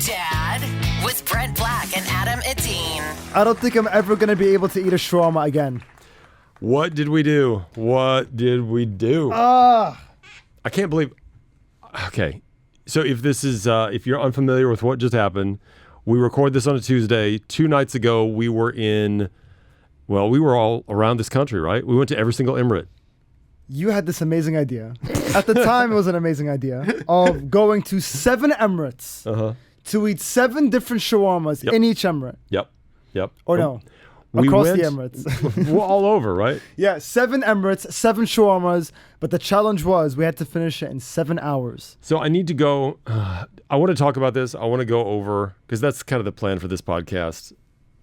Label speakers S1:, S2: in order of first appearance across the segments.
S1: Dad, with Brent Black and Adam Edine.
S2: I don't think I'm ever going to be able to eat a shawarma again.
S3: What did we do? I can't believe. Okay, so if you're unfamiliar with what just happened, we record this on a Tuesday. 2 nights ago, we were all around this country, right? We went to every single Emirate.
S2: You had this amazing idea. At the time, it was an amazing idea of going to 7 Emirates to eat 7 different shawarmas in each Emirate.
S3: Yep.
S2: Or no, across the Emirates.
S3: We're all over, right?
S2: Yeah, 7 Emirates, 7 shawarmas. But the challenge was we had to finish it in 7 hours.
S3: So I need to go. I want to talk about this. I want to go over, because that's kind of the plan for this podcast.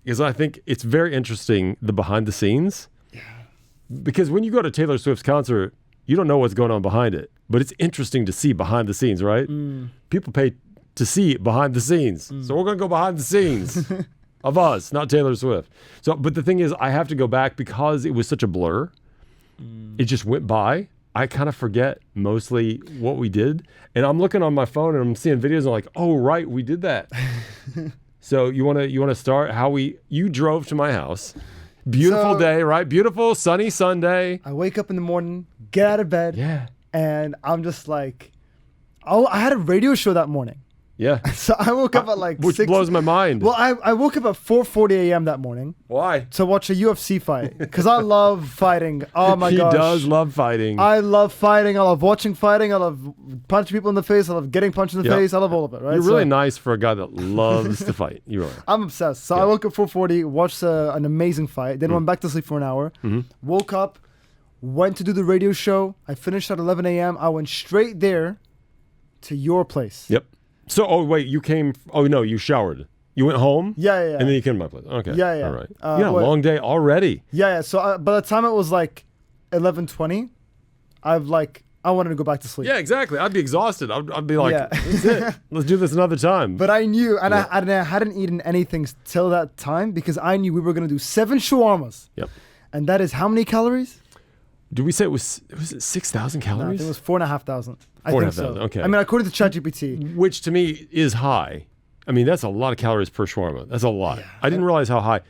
S3: Because I think it's very interesting, the behind the scenes. Yeah. Because when you go to Taylor Swift's concert, you don't know what's going on behind it. But it's interesting to see behind the scenes, right? People pay to see behind the scenes. So we're going to go behind the scenes of us, not Taylor Swift. But the thing is, I have to go back because it was such a blur. It just went by. I kind of forget mostly what we did. And I'm looking on my phone and I'm seeing videos and I'm like, oh, right, we did that. So you want to start you drove to my house. Beautiful day, right? Beautiful sunny Sunday.
S2: I wake up in the morning, get out of bed.
S3: Yeah.
S2: And I'm just like, I had a radio show that morning.
S3: Yeah.
S2: So I woke up at like
S3: which
S2: 6.
S3: Blows my mind.
S2: Well, I woke up at 4:40 a.m. that morning.
S3: Why?
S2: To watch a UFC fight. Because I love fighting. Oh my gosh.
S3: He does love fighting.
S2: I love fighting. I love watching fighting. I love punching people in the face. I love getting punched in the face. I love all of it, right?
S3: You're really nice for a guy that loves to fight. You really are.
S2: I'm obsessed. So I woke up 4:40, watched an amazing fight, then went back to sleep for an hour, woke up, went to do the radio show. I finished at 11 a.m. I went straight there to your place.
S3: Yep. So, wait, you showered. You went home?
S2: Yeah.
S3: And then you came to my place. Okay.
S2: Yeah.
S3: All right. You had a long day already.
S2: Yeah. So by the time it was like 11:20, I wanted to go back to sleep.
S3: Yeah, exactly. I'd be exhausted. I'd be like, that's it. Let's do this another time.
S2: But I knew, and I hadn't eaten anything till that time because I knew we were going to do 7 shawarmas.
S3: Yep.
S2: And that is how many calories?
S3: Did we say it was 6,000 calories?
S2: No, I think it was 4,500.
S3: 4,500. Okay.
S2: I mean, according to ChatGPT,
S3: which to me is high. I mean, that's a lot of calories per shawarma. That's a lot. Yeah. I didn't realize how high.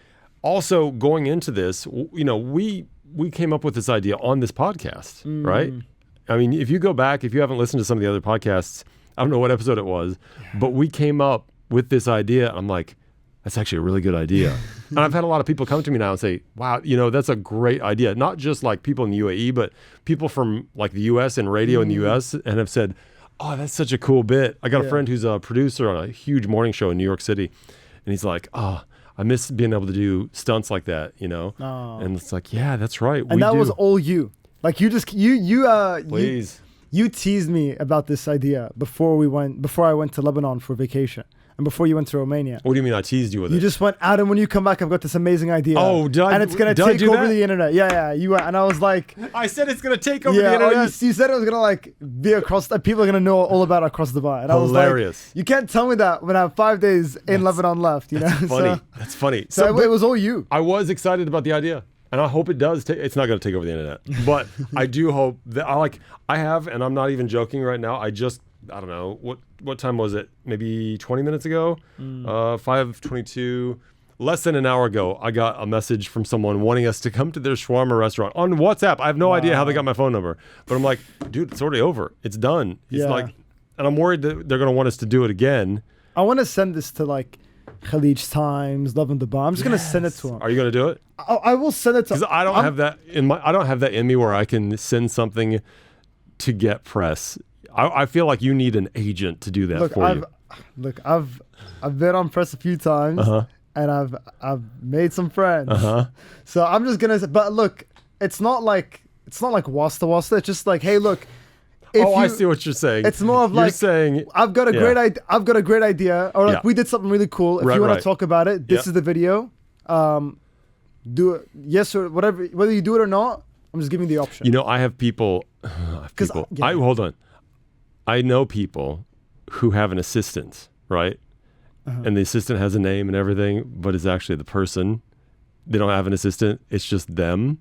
S3: Also, going into this, we came up with this idea on this podcast, right? I mean, if you go back, if you haven't listened to some of the other podcasts, I don't know what episode it was, but we came up with this idea. I'm like, that's actually a really good idea. And I've had a lot of people come to me now and say, wow, that's a great idea. Not just like people in the UAE, but people from like the US and radio in the US and have said, oh, that's such a cool bit. I got a friend who's a producer on a huge morning show in New York City. And he's like, oh, I miss being able to do stunts like that, Oh. And it's like, yeah, that's right.
S2: And that was all you. Like you just,
S3: Please.
S2: You teased me about this idea before I went to Lebanon for vacation. And before you went to Romania.
S3: What do you mean I teased you with it?
S2: You just went, Adam, when you come back, I've got this amazing idea.
S3: Oh, did I?
S2: And it's going to take over the internet. Yeah. You went, and I was like.
S3: I said it's going to take over the internet.
S2: You said it was going to be across, people are going to know all about it across Dubai. And
S3: hilarious.
S2: I was like, you can't tell me that when I have 5 days in Lebanon left.
S3: That's funny. That's funny.
S2: So it was all you.
S3: I was excited about the idea. And I hope it does. It's not going to take over the internet. But I do hope that I have, and I'm not even joking right now. I don't know, what time was it? Maybe 20 minutes ago? 5:22. Less than an hour ago, I got a message from someone wanting us to come to their shawarma restaurant on WhatsApp. I have no idea how they got my phone number. But I'm like, dude, it's already over. It's done. It's and I'm worried that they're going to want us to do it again.
S2: I want to send this to Khalij Times, Love in Dubai. I'm just going to send it to them.
S3: Are you going to do it?
S2: I will send it to them.
S3: Because I don't have that in me where I can send something to get press. I feel like you need an agent to do that for you.
S2: I've been on press a few times, and I've made some friends. So I'm just gonna. But look, it's not like wasta. It's just like, hey, look.
S3: I see what you're saying.
S2: It's more of you're
S3: saying
S2: I've got a great idea. I've got a great idea, or we did something really cool. If you want to talk about it, this is the video. Do it, yes or whatever. Whether you do it or not, I'm just giving you the option.
S3: I have people. Hold on. I know people who have an assistant, right? And the assistant has a name and everything, but it's actually the person. They don't have an assistant. It's just them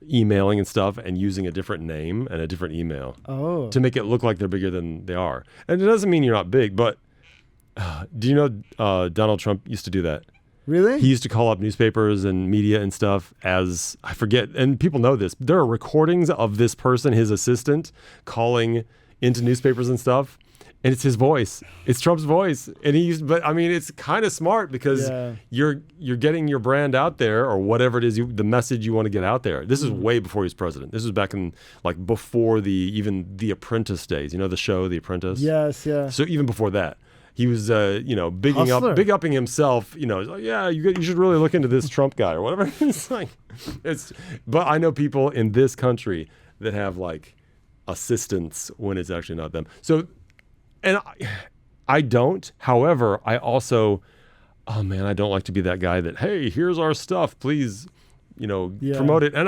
S3: emailing and stuff and using a different name and a different email to make it look like they're bigger than they are. And it doesn't mean you're not big, but Do you know Donald Trump used to do that?
S2: Really?
S3: He used to call up newspapers and media and stuff as, I forget, and people know this. There are recordings of this person, his assistant, calling into newspapers and stuff. And it's his voice. It's Trump's voice. And but I mean, it's kind of smart because you're getting your brand out there or whatever it is, the message you want to get out there. This is way before he was president. This was back in like before even the Apprentice days. You know, the show, The Apprentice?
S2: Yes, yeah.
S3: So even before that. He was, big upping himself. You know, he's like, yeah, you should really look into this Trump guy or whatever. It's like, but I know people in this country that have like assistants when it's actually not them. So, and I don't. However, I also, I don't like to be that guy that, hey, here's our stuff, please. Promote it. And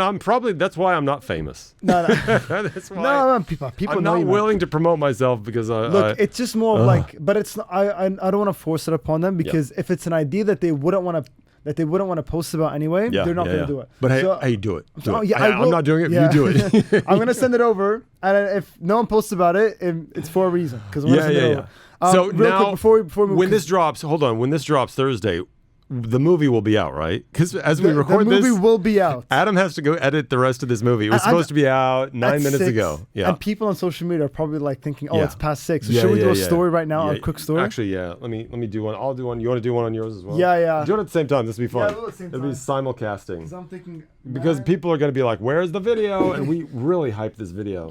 S3: that's why I'm not famous.
S2: No.
S3: That's why.
S2: No, people
S3: I'm
S2: know
S3: not willing to promote myself because
S2: it's just more of like, but it's not, I don't want to force it upon them because if it's an idea that they wouldn't want to post about anyway, they're not going to do it.
S3: But hey, do it.
S2: I'm
S3: not doing it. You do it.
S2: I'm going to send it over. And if no one posts about it, it's for a reason. Because I'm going to send it over.
S3: So
S2: real
S3: now,
S2: quick, before we
S3: when this drops, hold on. When this drops Thursday, the movie will be out, right? Because as we record
S2: the movie
S3: this,
S2: will be out.
S3: Adam has to go edit the rest of this movie. It was supposed to be out 9 minutes
S2: 6,
S3: ago. Yeah.
S2: And people on social media are probably like thinking, it's past 6. So
S3: Yeah,
S2: should we do a
S3: yeah.
S2: story right now?
S3: Yeah,
S2: A quick story?
S3: Actually, yeah. Let me do one. I'll do one. You want to do one on yours as well?
S2: Yeah.
S3: Do it at the same time. This will be fun.
S2: Yeah, we'll do it at the same
S3: It'll be simulcasting.
S2: Because I'm thinking...
S3: Because people are going to be like, where's the video? And we really hyped this video.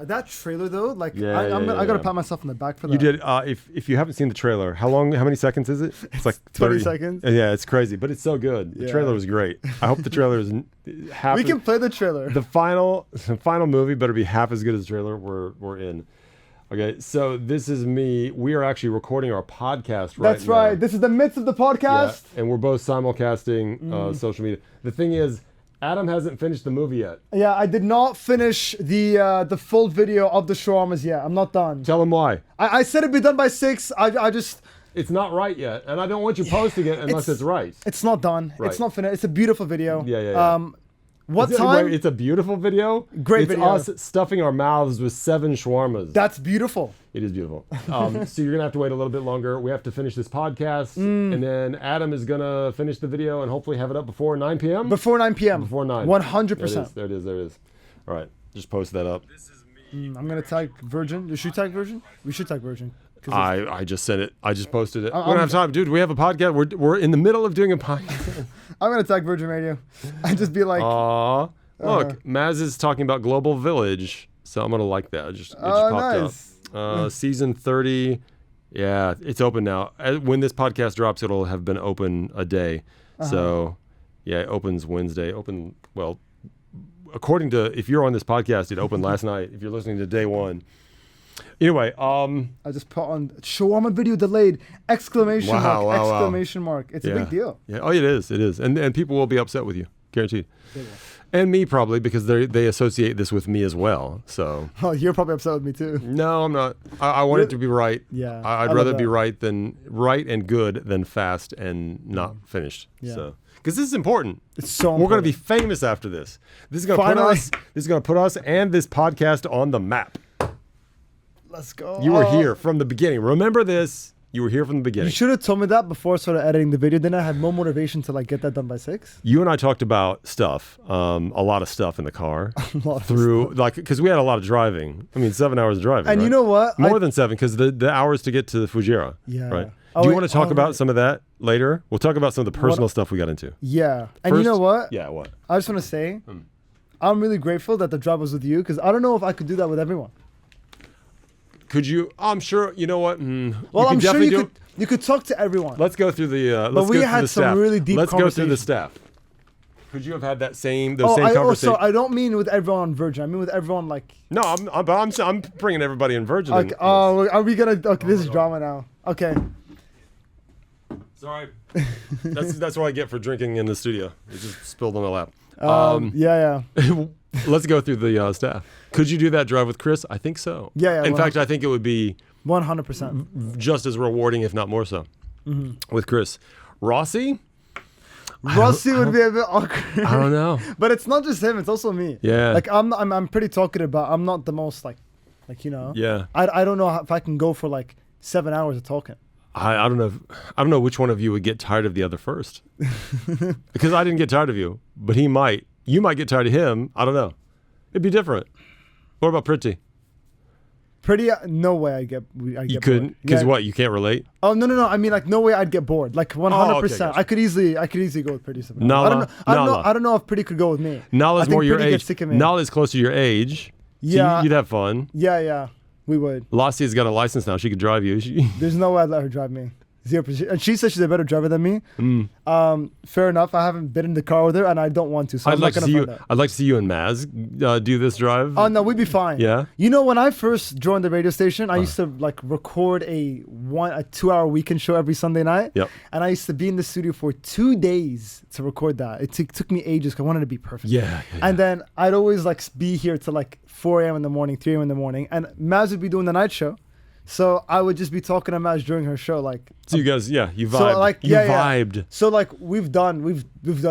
S2: That trailer though, like I
S3: Yeah.
S2: gotta pat myself on the back for that.
S3: You did. If you haven't seen the trailer, how many seconds is it? It's like
S2: 20 seconds.
S3: Yeah, it's crazy, but it's so good. The trailer was great. I hope the trailer is half.
S2: We can play the trailer.
S3: The final movie better be half as good as the trailer. We're in. Okay, so this is me. We are actually recording our podcast right now.
S2: That's right. This is the midst of the podcast.
S3: Yeah, and we're both simulcasting social media. The thing is, Adam hasn't finished the movie yet.
S2: Yeah, I did not finish the full video of the shawarmas yet. I'm not done.
S3: Tell him why.
S2: I said it'd be done by 6. I just...
S3: It's not right yet, and I don't want you posting it unless it's right.
S2: It's not done.
S3: Right.
S2: It's not finished. It's a beautiful video.
S3: Yeah.
S2: What time?
S3: It's a beautiful video.
S2: Great video.
S3: It's us stuffing our mouths with 7 shawarmas.
S2: That's beautiful.
S3: It is beautiful. So you're gonna have to wait a little bit longer. We have to finish this podcast, and then Adam is gonna finish the video and hopefully have it up before 9 p.m.
S2: Before 9 p.m.
S3: Before 9.
S2: 100%.
S3: There it is. All right, just post that up.
S2: I'm gonna tag Virgin. Should you tag Virgin? We should tag Virgin.
S3: I just said it. I just posted it. We don't have time, dude. We have a podcast. We're in the middle of doing a podcast.
S2: I'm gonna tag Virgin Radio and just be like,
S3: look, Maz is talking about Global Village, so I'm gonna like that. It just popped up. Season 30. Yeah, it's open now. When this podcast drops, it'll have been open a day. So, yeah, it opens Wednesday. According to, if you're on this podcast, it opened last night. If you're listening to day 1. Anyway,
S2: I just put on shawarma video delayed! Exclamation mark! It's a big deal.
S3: Yeah. Oh, it is. And people will be upset with you, guaranteed. And me probably, because they associate this with me as well. So.
S2: Oh, you're probably upset with me too.
S3: No, I'm not. I want it to be right.
S2: Yeah.
S3: I'd rather be right and good than fast and not finished.
S2: Yeah.
S3: So. Because this is important.
S2: It's so important.
S3: We're going to be famous after this. This is going to put us and this podcast on the map.
S2: Let's go.
S3: You were here from the beginning. Remember this. You were here from the beginning.
S2: You should have told me that before I started editing the video. Then I had more motivation to get that done by 6.
S3: You and I talked about stuff, a lot of stuff in the car. Because we had a lot of driving. 7 hours of driving.
S2: And
S3: right?
S2: you know what?
S3: More than 7, because the hours to get to the Fujairah.
S2: Yeah.
S3: Right. Do you want to talk about some of that later? We'll talk about some of the personal stuff we got into.
S2: Yeah. And you know what?
S3: Yeah, what?
S2: I just want to say, I'm really grateful that the drive was with you, because I don't know if I could do that with everyone.
S3: Could you? I'm sure. You know what?
S2: Well, I'm sure you could talk to everyone.
S3: Let's go through the.
S2: But we had some really deep
S3: Let's go through the
S2: conversations.
S3: staff. Could you have had those same conversations?
S2: I don't mean with everyone on Virgin. I mean with everyone
S3: No, I'm bringing everybody in Virgin.
S2: Are we gonna? Okay, this is drama now. Okay.
S3: Sorry. That's what I get for drinking in the studio. It just spilled on my lap.
S2: Yeah.
S3: Let's go through the staff. Could you do that drive with Chris? I think so.
S2: Yeah.
S3: In fact, I think it would be
S2: 100%
S3: just as rewarding, if not more so, with Chris. Rossi
S2: would be a bit awkward.
S3: I don't know.
S2: But it's not just him; it's also me.
S3: Yeah.
S2: I'm pretty talkative, but I'm not the most like.
S3: Yeah.
S2: I don't know if I can go for 7 hours of talking.
S3: I don't know. I don't know which one of you would get tired of the other first. Because I didn't get tired of you, but he might. You might get tired of him. I don't know. It'd be different. What about Pretty?
S2: Pretty, no way I'd get
S3: You couldn't? Because what? You can't relate?
S2: Oh, no. I mean, like, no way I'd get bored. Like, 100%.
S3: Okay, gotcha.
S2: I could easily go with Pretty.
S3: Nala.
S2: I don't know if Pretty could go with me.
S3: Nala's more your
S2: Pretty
S3: age.
S2: gets sick of me.
S3: Nala's close to your age. So
S2: Yeah.
S3: you'd have fun.
S2: Yeah. We would.
S3: Lassia's got a license now. She could drive you.
S2: There's no way I'd let her drive me. 0%. And she said she's a better driver than me. Fair enough. I haven't been in the car with her, and I don't want to. So
S3: I'd like to see you and Maz do this drive.
S2: Oh no, we'd be fine.
S3: Yeah.
S2: You know, when I first joined the radio station, I used to like record a 2-hour weekend show every Sunday night.
S3: Yep.
S2: And I used to be in the studio for 2 days to record that. It took me ages because I wanted to be perfect.
S3: Yeah.
S2: And then I'd always like be here till like 4 a.m. in the morning, 3 a.m. in the morning, and Maz would be doing the night show. So I would just be talking to Maz during her show, like.
S3: So you guys, you vibed.
S2: So like,
S3: vibed.
S2: So like we've done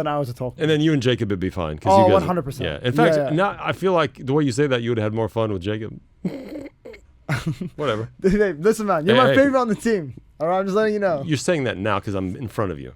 S2: hours of talking.
S3: And then you and Jacob would be fine.
S2: Oh,
S3: you guys,
S2: 100%.
S3: Yeah. In fact, now I feel like the way you say that, you would have had more fun with Jacob. Whatever.
S2: Hey, listen, man, you're my favorite on the team. All right, I'm just letting you know.
S3: You're saying that now because I'm in front of you.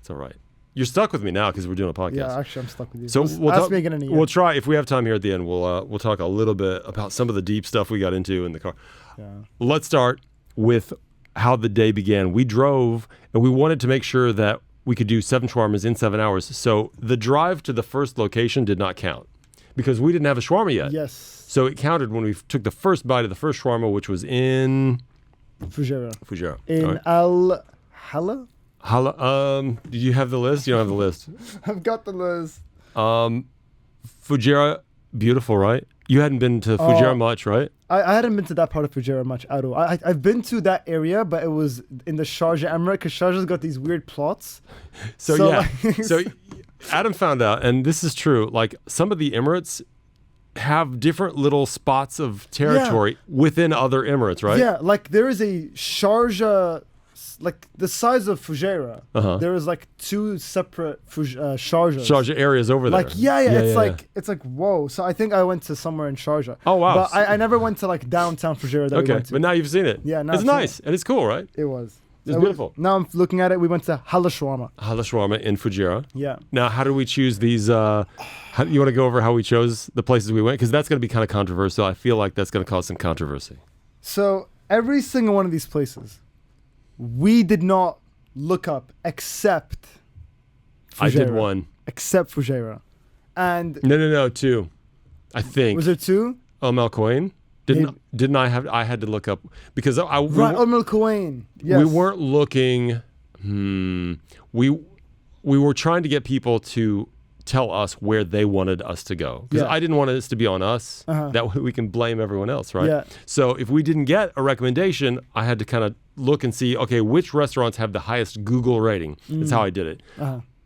S3: It's all right. You're stuck with me now because we're doing a podcast.
S2: Yeah, actually, I'm stuck with you.
S3: So
S2: ask me again in a year.
S3: We'll try, if we have time here at the end, we'll talk a little bit about some of the deep stuff we got into in the car.
S2: Yeah.
S3: Let's start with how the day began. We drove and we wanted to make sure that we could do 7 shawarmas in 7 hours. So the drive to the first location did not count because we didn't have a shawarma yet.
S2: Yes.
S3: So it counted when we took the first bite of the first shawarma, which was in
S2: Fujairah.
S3: In
S2: right. Al Hala?
S3: Do you have the list? You don't have the list.
S2: I've got the list.
S3: Fujairah, beautiful, right? You hadn't been to Fujairah much, right?
S2: I hadn't been to that part of Fujairah much at all. I've been to that area, but it was in the Sharjah Emirate because Sharjah's got these weird plots.
S3: So Adam found out, and this is true, like some of the Emirates have different little spots of territory within other Emirates, right?
S2: Yeah, like there is a Sharjah, like the size of Fujairah. There is like 2 separate Sharjahs.
S3: Sharjah areas over there.
S2: Like it's like whoa. So I think I went to somewhere in Sharjah.
S3: Oh wow.
S2: But I never went to like downtown Fujairah that we went to.
S3: But now you've seen it.
S2: Yeah, now
S3: it's
S2: I've seen
S3: nice and it's cool, right?
S2: It was.
S3: It's beautiful.
S2: Now I'm looking at it. We went to Hala Shawarma.
S3: Hala Shawarma in Fujairah.
S2: Yeah.
S3: Now, how do we choose these? You want to go over how we chose the places we went? Because that's going to be kind of controversial. I feel like that's going to cause some controversy.
S2: So every single one of these places, we did not look up except Fujairah.
S3: I did one.
S2: Except Fujairah. And
S3: No, 2. I think.
S2: Was there 2?
S3: Al Quwain? Didn't I have? I had to look up because
S2: Right, Al Quwain. Yes.
S3: We weren't looking. We were trying to get people to tell us where they wanted us to go because I didn't want this to be on us. That way we can blame everyone else, right?
S2: Yeah.
S3: So if we didn't get a recommendation, I had to kind of look and see, okay, which restaurants have the highest Google rating. That's how I did it.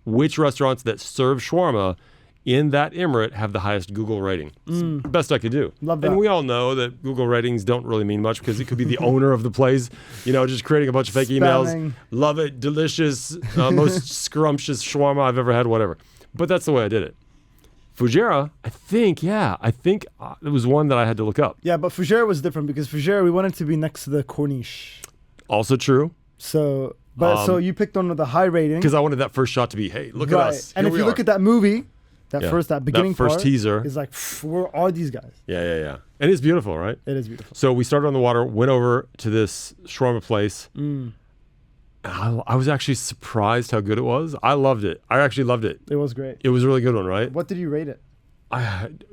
S3: Which restaurants that serve shawarma in that emirate have the highest Google rating. It's the best I could do.
S2: Love that.
S3: And we all know that Google ratings don't really mean much because it could be the owner of the place, just creating a bunch of fake emails. Love it, delicious, most scrumptious shawarma I've ever had, whatever. But that's the way I did it. Fujairah, I think it was one that I had to look up.
S2: Yeah, but Fujairah was different because Fujairah, we wanted to be next to the Corniche.
S3: Also true.
S2: So you picked one with a high rating.
S3: Because I wanted that first shot to be, hey, look at us.
S2: And if you look at that movie, that beginning
S3: first
S2: part
S3: teaser
S2: is like, where are these guys?
S3: Yeah. And it's beautiful, right?
S2: It is beautiful.
S3: So we started on the water, went over to this shawarma place. I was actually surprised how good it was. I loved it. I actually loved it.
S2: It was great.
S3: It was a really good one, right?
S2: What did you rate it?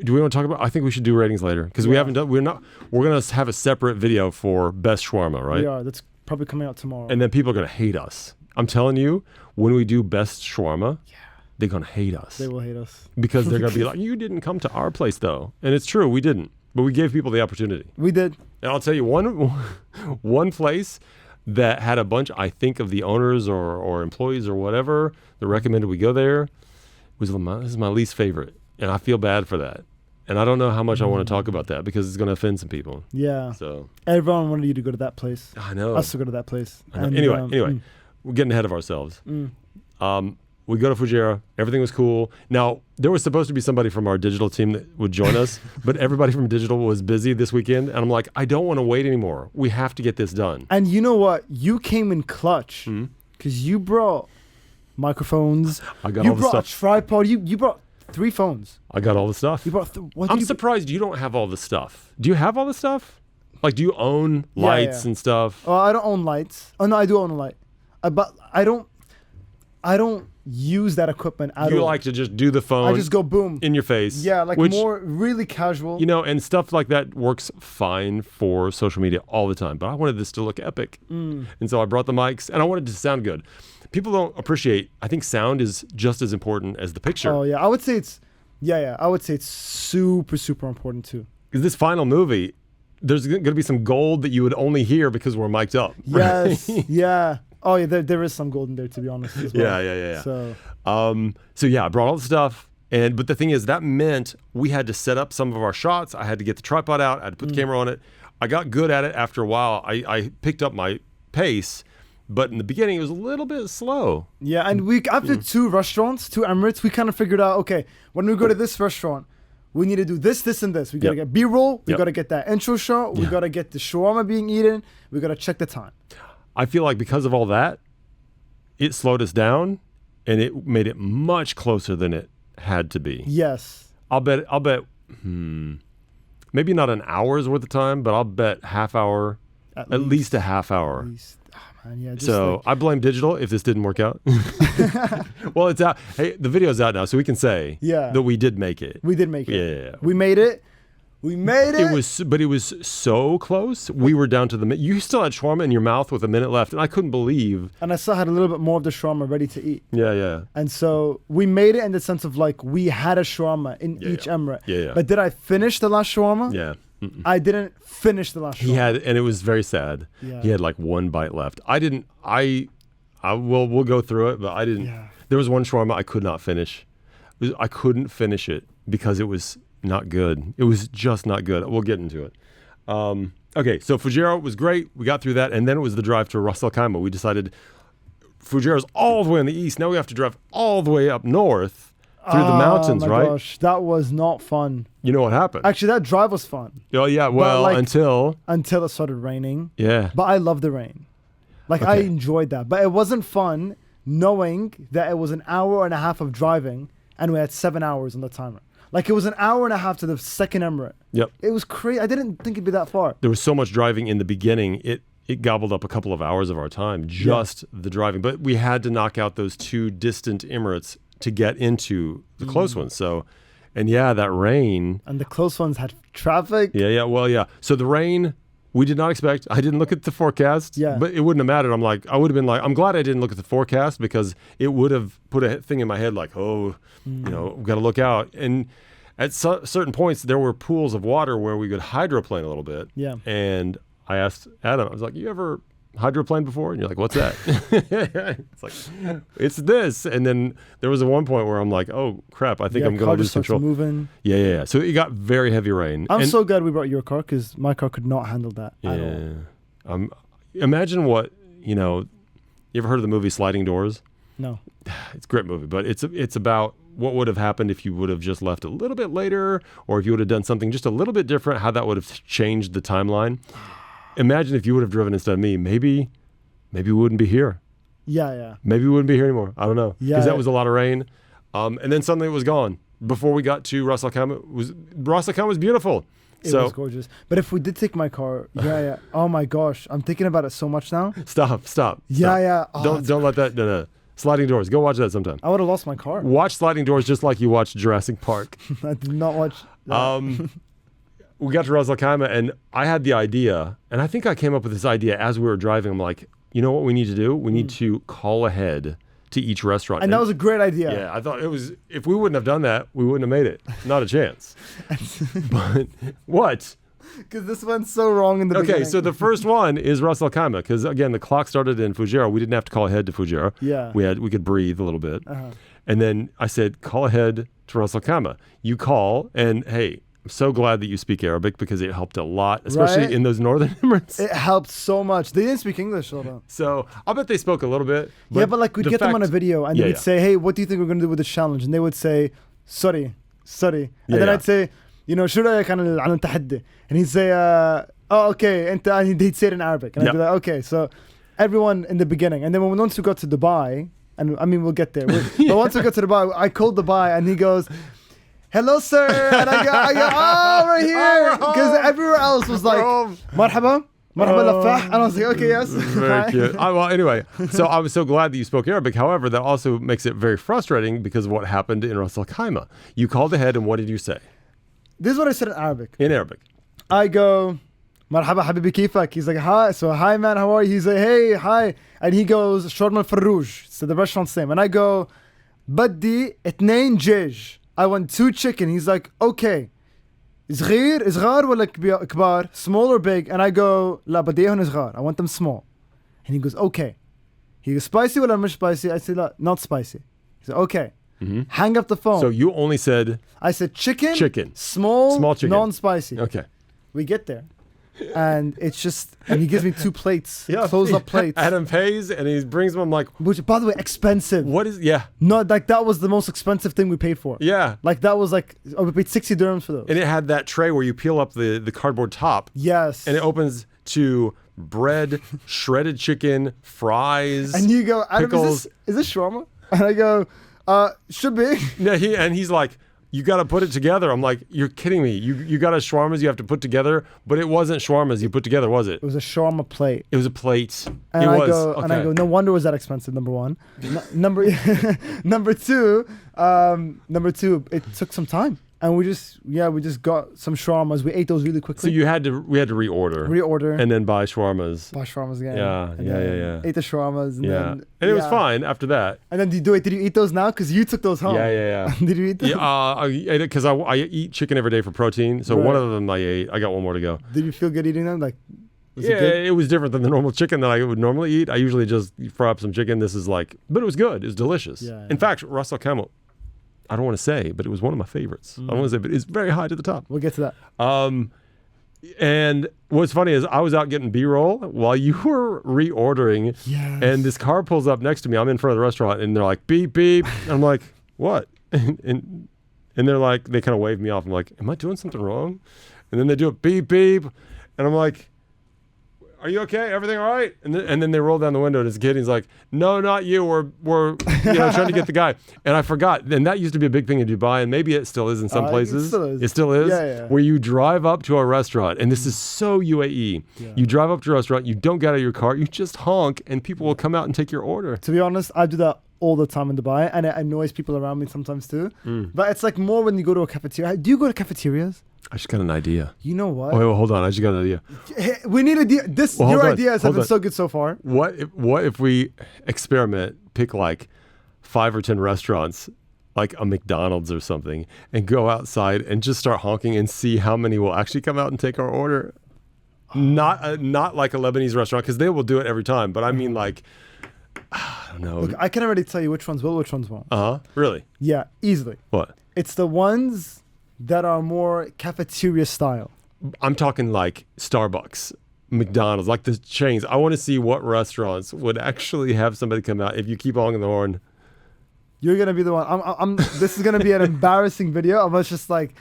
S3: Do we want to talk about? I think we should do ratings later because we haven't done. We're gonna have a separate video for best shawarma, right?
S2: We are. That's probably coming out tomorrow.
S3: And then people are gonna hate us. I'm telling you, when we do best shawarma, they're gonna hate us.
S2: They will hate us
S3: because they're gonna be like, "You didn't come to our place, though," and it's true, we didn't, but we gave people the opportunity.
S2: We did.
S3: And I'll tell you one place that had a bunch, I think, of the owners or employees or whatever that recommended we go there. This is my least favorite, and I feel bad for that. And I don't know how much I want to talk about that because it's going to offend some people.
S2: Yeah.
S3: So
S2: everyone wanted you to go to that place.
S3: I know.
S2: Us to go to that place.
S3: Anyway, we're getting ahead of ourselves. we go to Fujairah. Everything was cool. Now, there was supposed to be somebody from our digital team that would join us, but everybody from digital was busy this weekend. And I'm like, I don't want to wait anymore. We have to get this done.
S2: And you know what? You came in clutch because you brought microphones.
S3: I got
S2: you
S3: all the
S2: brought
S3: stuff.
S2: a tripod. You brought 3 phones.
S3: I got all the stuff.
S2: You brought. What
S3: I'm
S2: did you
S3: surprised you don't have all the stuff. Do you have all the stuff? Like, do you own lights
S2: yeah.
S3: and stuff?
S2: Oh, I don't own lights. Oh no, I do own a light. But I don't use that equipment at all.
S3: You like to just do the phone.
S2: I just go boom
S3: in your face.
S2: Yeah, like
S3: which,
S2: more really casual.
S3: You know, and stuff like that works fine for social media all the time. But I wanted this to look epic. And so I brought the mics and I wanted it to sound good. People don't appreciate, I think sound is just as important as the picture.
S2: Oh yeah, I would say it's super, super important too.
S3: Because this final movie, there's going to be some gold that you would only hear because we're mic'd up.
S2: Yes,
S3: right?
S2: yeah. Oh yeah, there is some gold in there, to be honest. As well.
S3: Yeah.
S2: So
S3: yeah, I brought all the stuff, but the thing is, that meant we had to set up some of our shots. I had to get the tripod out. I had to put the camera on it. I got good at it after a while. I picked up my pace, but in the beginning, it was a little bit slow.
S2: yeah, and we after 2 restaurants, 2 Emirates, we kind of figured out, okay, when we go to this restaurant, we need to do this, this, and this. We gotta get B-roll. We gotta get that intro shot. We gotta get the shawarma being eaten. We gotta check the time.
S3: I feel like because of all that, it slowed us down, and it made it much closer than it had to be.
S2: Yes.
S3: I'll bet. Maybe not an hour's worth of time, but I'll bet half hour, at least a half hour.
S2: At least. Oh, man, yeah, just
S3: So I blame digital if this didn't work out. Well, it's out. Hey, the video's out now, so we can say that we did make it.
S2: we did make it.
S3: Yeah.
S2: We made it. We made it.
S3: It was so close. We were down to the minute. You still had shawarma in your mouth with a minute left, and I couldn't believe.
S2: And I still had a little bit more of the shawarma ready to eat.
S3: Yeah.
S2: And so we made it in the sense of like we had a shawarma in each Emirate.
S3: Yeah.
S2: But did I finish the last shawarma?
S3: Yeah.
S2: I didn't finish the last shawarma.
S3: He had, and it was very sad.
S2: Yeah.
S3: He had like 1 bite left. I didn't. We'll go through it, but I didn't.
S2: Yeah.
S3: There was one shawarma I could not finish. I couldn't finish it because it was not good. It was just not good. We'll get into it. Okay, so Fujairah was great. We got through that, and then it was the drive to Ras Al Khaimah. We decided Fujairah's all the way in the east. Now we have to drive all the way up north through the mountains,
S2: oh my
S3: right?
S2: Gosh, that was not fun.
S3: You know what happened?
S2: Actually, that drive was fun.
S3: Oh yeah, well,
S2: like,
S3: until
S2: it started raining.
S3: Yeah.
S2: But I love the rain. Like I enjoyed that. But it wasn't fun knowing that it was an hour and a half of driving and we had 7 hours on the timer. Like it was an hour and a half to the second Emirate.
S3: Yep.
S2: It was crazy. I didn't think it'd be that far.
S3: There was so much driving in the beginning. It gobbled up a couple of hours of our time, just the driving. But we had to knock out those 2 distant Emirates to get into the close ones. So, and yeah, that rain.
S2: And the close ones had traffic.
S3: Yeah. Well, yeah. So the rain, we did not expect. I didn't look at the forecast.
S2: Yeah.
S3: But it wouldn't have mattered. I would have been like, I'm glad I didn't look at the forecast because it would have put a thing in my head like, oh, you know, we've got to look out. And at certain points, there were pools of water where we could hydroplane a little bit.
S2: Yeah.
S3: And I asked Adam, I was like, you ever hydroplaned before? And you're like, what's that? It's like, it's this. And then there was one point where I'm like, oh crap, I think I'm going to lose control.
S2: Moving.
S3: Yeah. So it got very heavy rain.
S2: I'm so glad we brought your car because my car could not handle that at all.
S3: Imagine what, you ever heard of the movie Sliding Doors?
S2: No.
S3: It's a great movie, but it's about what would have happened if you would have just left a little bit later, or if you would have done something just a little bit different, how that would have changed the timeline. Imagine if you would have driven instead of me. Maybe we wouldn't be here.
S2: Yeah.
S3: Maybe we wouldn't be here anymore. I don't know.
S2: Yeah.
S3: Because that was a lot of rain. And then suddenly it was gone. Before we got to Ras Al Khaimah, Ras Al Khaimah was beautiful.
S2: It was gorgeous. But if we did take my car, yeah. Oh my gosh. I'm thinking about it so much now.
S3: Stop.
S2: Yeah. Oh,
S3: Don't let that. No. Sliding Doors. Go watch that sometime.
S2: I would have lost my car.
S3: Watch Sliding Doors just like you watched Jurassic Park.
S2: I did not watch that.
S3: We got to Ras Al Khaimah and I had the idea, and I think I came up with this idea as we were driving. I'm like, you know what we need to do? We need to call ahead to each restaurant.
S2: And that was a great idea.
S3: Yeah, I thought it was, if we wouldn't have done that, we wouldn't have made it. Not a chance. But what?
S2: Because this went so wrong in the beginning.
S3: Okay, so the first one is Ras Al Khaimah, because again, the clock started in Fujairah. We didn't have to call ahead to Fujairah.
S2: Yeah.
S3: We could breathe a little bit. And then I said, call ahead to Ras Al Khaimah. You call, and hey, I'm so glad that you speak Arabic because it helped a lot, especially
S2: Right?
S3: in those northern Emirates.
S2: It helped so much. They didn't speak English, though.
S3: So I bet they spoke a little bit.
S2: Yeah, but like we'd
S3: the
S2: get them on a
S3: fact-
S2: video and
S3: Yeah,
S2: we'd
S3: yeah.
S2: say, hey, what do you think we're going to do with the challenge? And they would say, sorry. And
S3: Yeah,
S2: then
S3: yeah.
S2: I'd say, شو رأيك عن التحدي? And he'd say, oh, okay. And he'd say it in Arabic. And I'd be
S3: Yep.
S2: like, okay. So everyone in the beginning. And then once we got to Dubai, and I mean, we'll get there. But once we got to Dubai, I called Dubai and he goes, hello, sir. And I go, oh, we're here. Because everywhere else was like, marhaba. Marhaba lafah. And I was like, okay, yes.
S3: Very cute. Well, anyway, so I was so glad that you spoke Arabic. However, that also makes it very frustrating because of what happened in Ras Al Khaimah. You called ahead, and what did you say
S2: This is what I said in Arabic.
S3: in Arabic?
S2: I go, marhaba habibi kifak. He's like, hi. So, hi, man, how are you? He's like, hey, hi. And he goes, Shawerma Farrouj. So the restaurant's name. And I go, Baddi etnain jej. I want 2 chicken. He's like, okay. صغار ولا كبار? Small or big? And I go, لا بدي إياهم صغار. I want them small. And he goes, okay. He goes, spicy ولا مش spicy? I said, لا, not spicy. He said, okay. Hang up the phone.
S3: So you only said
S2: I said chicken,
S3: Chicken.
S2: small
S3: chicken.
S2: non-spicy.
S3: Okay.
S2: We get there. And it's just, and he gives me 2 plates, closed up plates.
S3: Adam pays, and he brings them. I'm like,
S2: Which, by the way, expensive.
S3: what is? Yeah,
S2: No, like that was the most expensive thing we paid for.
S3: yeah.
S2: Like that was like, oh, we paid 60 dirhams for those.
S3: And it had that tray where you peel up the cardboard top,
S2: Yes.
S3: and it opens to bread, shredded chicken, fries.
S2: And you go, Adam,
S3: pickles.
S2: is this shawarma? And I go, should be.
S3: Yeah, he's like, you got to put it together. I'm like, you're kidding me. You got a shawarmas you have to put together, but it wasn't shawarmas you put together, was it?
S2: It was a shawarma plate.
S3: It was a plate.
S2: And
S3: it
S2: I
S3: was.
S2: go,
S3: Okay.
S2: and I go, no wonder it was that expensive. Number one, number two, it took some time, and we just got some shawarmas. We ate those really quickly.
S3: So we had to reorder.
S2: Reorder.
S3: And then buy shawarmas.
S2: Buy shawarmas again.
S3: Yeah,
S2: and
S3: yeah,
S2: then
S3: yeah.
S2: Ate the shawarmas. And
S3: Yeah.
S2: then,
S3: And it was
S2: yeah.
S3: fine after that.
S2: And then did you eat those now? Because you took those home.
S3: Yeah.
S2: Did you eat them?
S3: Yeah, I ate it because I eat chicken every day for protein. So one
S2: Right.
S3: of them I ate. I got one more to go.
S2: Did you feel good eating them? Like, was
S3: Yeah,
S2: it good?
S3: it was different than the normal chicken that I would normally eat. I usually just fry up some chicken. This is like, but it was good. It was delicious.
S2: Yeah.
S3: In fact, Ras Al Khaimah, I don't want to say, but it was one of my favorites. I don't want to say, but it's very high to the top.
S2: We'll get to that.
S3: And what's funny is I was out getting B-roll while you were reordering.
S2: Yes.
S3: And this car pulls up next to me. I'm in front of the restaurant, and they're like, beep, beep. And I'm like, what? And they're like, they kind of wave me off. I'm like, am I doing something wrong? And then they do a beep, beep. And I'm like, are you okay? Everything all right? And then they roll down the window, and it's a kid. And he's like, no, not you. We're trying to get the guy. And I forgot. And that used to be a big thing in Dubai, and maybe it still is in some places.
S2: It still is.
S3: It still is.
S2: Yeah.
S3: Where you drive up to a restaurant, and this is so UAE.
S2: Yeah.
S3: You drive up to a restaurant, you don't get out of your car, you just honk, and people will come out and take your order.
S2: To be honest, I do that all the time in Dubai, and it annoys people around me sometimes too. But it's like more when you go to a cafeteria. Do you go to cafeterias?
S3: I just got an idea.
S2: You know what?
S3: Oh, wait, well, hold on. I just got an idea.
S2: Hey, we need a this.
S3: Well, hold
S2: your
S3: on,
S2: ideas
S3: hold
S2: have been
S3: on.
S2: so good so far.
S3: What if we experiment, pick like 5 or 10 restaurants, like a McDonald's or something, and go outside and just start honking and see how many will actually come out and take our order? Not like a Lebanese restaurant, because they will do it every time. But I mean like, I don't know.
S2: Look, I can already tell you which ones will, which ones won't.
S3: Really?
S2: Yeah, easily.
S3: What?
S2: It's the ones that are more cafeteria style.
S3: I'm talking like Starbucks, McDonald's, like the chains. I want to see what restaurants would actually have somebody come out if you keep honking the horn.
S2: You're gonna be the one. I'm this is gonna be an embarrassing video of us just like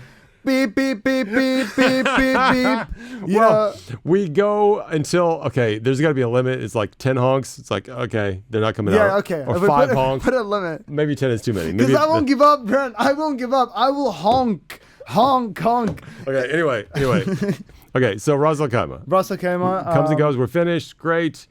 S2: beep beep beep beep beep beep beep.
S3: Well, we go until, okay, there's got to be a limit. It's like 10 honks. It's like, okay, they're not coming out.
S2: Yeah, okay.
S3: Or
S2: But
S3: 5 honks.
S2: Put a limit.
S3: Maybe 10 is too many.
S2: Because
S3: Maybe
S2: I won't give up, Brent. I won't give up. I will honk.
S3: Okay, anyway. Okay, so Ras Al Khaimah
S2: Ras Al Khaimah
S3: comes and goes. We're finished. Great.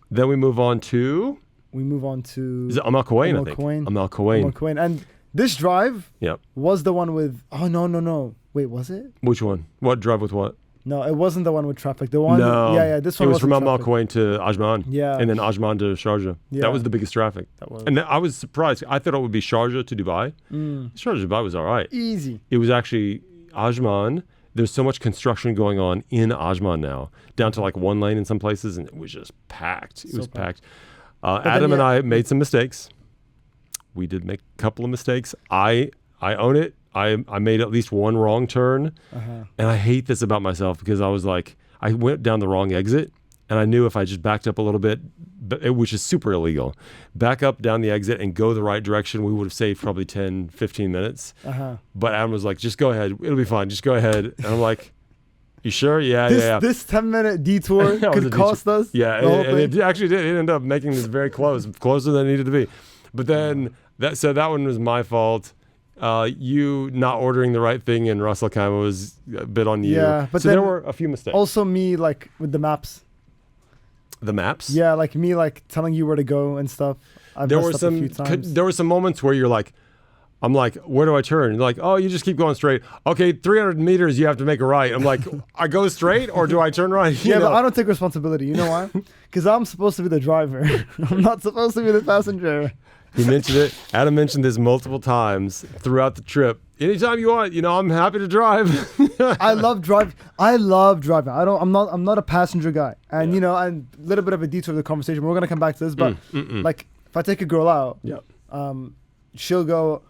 S3: Then we move on to,
S2: We move on to
S3: is it Amal Quwain, I think?
S2: Quwain.
S3: Amal Quwain.
S2: Amal Quwain. And this drive
S3: Yep.
S2: was the one with. Oh no. Wait, was it?
S3: Which one? What drive with what?
S2: No, it wasn't the one with traffic. The one.
S3: No.
S2: Yeah. This one
S3: It was from
S2: wasn't
S3: Amal
S2: traffic.
S3: Quwain to Ajman.
S2: Yeah.
S3: And then Ajman to Sharjah.
S2: Yeah.
S3: That was the biggest traffic.
S2: That was.
S3: And I was surprised. I thought it would be Sharjah to Dubai. Sharjah to Dubai was all right.
S2: Easy.
S3: It was actually Ajman. There's so much construction going on in Ajman now, down to like one lane in some places, and it was just packed. It was packed. Adam
S2: then,
S3: and
S2: yeah.
S3: I made some mistakes. We did make a couple of mistakes. I own it. I made at least one wrong turn, and I hate this about myself because I was like, I went down the wrong exit, and I knew if I just backed up a little bit, which is super illegal, back up down the exit and go the right direction, we would have saved probably 10, 15 minutes. But Adam was like, just go ahead. It'll be fine. Just go ahead. And I'm like, you sure? Yeah.
S2: This 10-minute detour could cost us.
S3: Yeah, and it actually did. It ended up making this very closer than it needed to be. But then, that one was my fault. You not ordering the right thing in Ras Al Khaimah was a bit on you.
S2: Yeah, but
S3: so there were a few mistakes.
S2: Also me, like, with the maps.
S3: The maps?
S2: Yeah, like me, like, telling you where to go and stuff. There were
S3: some moments where you're like, I'm like, where do I turn? You're like, oh, you just keep going straight. Okay, 300 meters, you have to make a right. I'm like, I go straight or do I turn right?
S2: But I don't take responsibility. You know why? Because I'm supposed to be the driver. I'm not supposed to be the passenger.
S3: He mentioned it. Adam mentioned this multiple times throughout the trip. Anytime you want, I'm happy to drive.
S2: I love driving. I'm not a passenger guy. And and a little bit of a detour of the conversation. We're gonna come back to this, but like if I take a girl out, she'll go,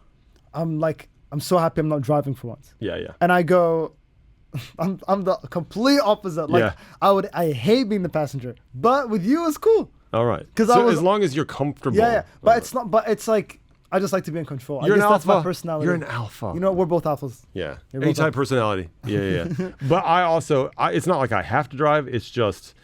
S2: I'm so happy I'm not driving for once.
S3: Yeah.
S2: And I go, I'm the complete opposite. Like I hate being the passenger, but with you it's cool.
S3: All right. As long as you're comfortable.
S2: Yeah. But it's not. But it's like I just like to be in control.
S3: You're
S2: I guess
S3: an
S2: that's
S3: alpha.
S2: my personality.
S3: You're an alpha.
S2: We're both alphas.
S3: Yeah. A-type personality. Yeah. But I also, it's not like I have to drive. It's just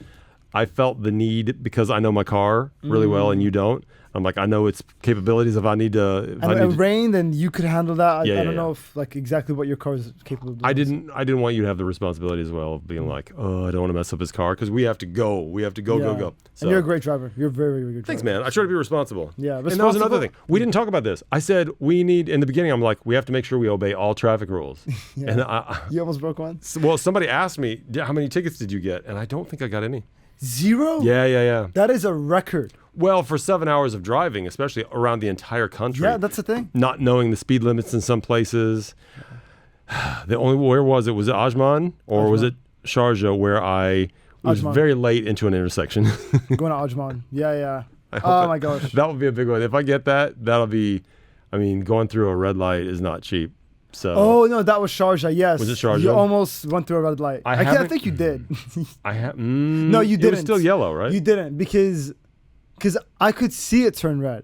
S3: I felt the need because I know my car really well and you don't. I'm like, I know its capabilities if I need to.
S2: Rain, then you could handle that. I don't know if like exactly what your car is capable of doing.
S3: I didn't want you to have the responsibility as well of being like, oh, I don't want to mess up his car because we have to go. We have to go. So,
S2: and you're a great driver. You're a very, very good driver.
S3: Thanks, man. I try to be responsible.
S2: Yeah.
S3: And that was another thing. We didn't talk about this. I said in the beginning, I'm like, we have to make sure we obey all traffic rules. And
S2: you almost broke one?
S3: Well, somebody asked me, how many tickets did you get? And I don't think I got any.
S2: 0?
S3: Yeah.
S2: That is a record.
S3: Well, for 7 hours of driving, especially around the entire country.
S2: Yeah, that's the thing.
S3: Not knowing the speed limits in some places. Where was it? Was it Ajman or was it Sharjah where I was very late into an intersection?
S2: Going to Ajman. Yeah. Oh my gosh.
S3: That would be a big one. If I get that, that'll be, going through a red light is not cheap. So.
S2: Oh no, that was Sharjah. Yes.
S3: Was it Sharjah?
S2: You almost went through a red light. I think you did. No, you didn't.
S3: It was still yellow, right?
S2: You didn't because I could see it turn red,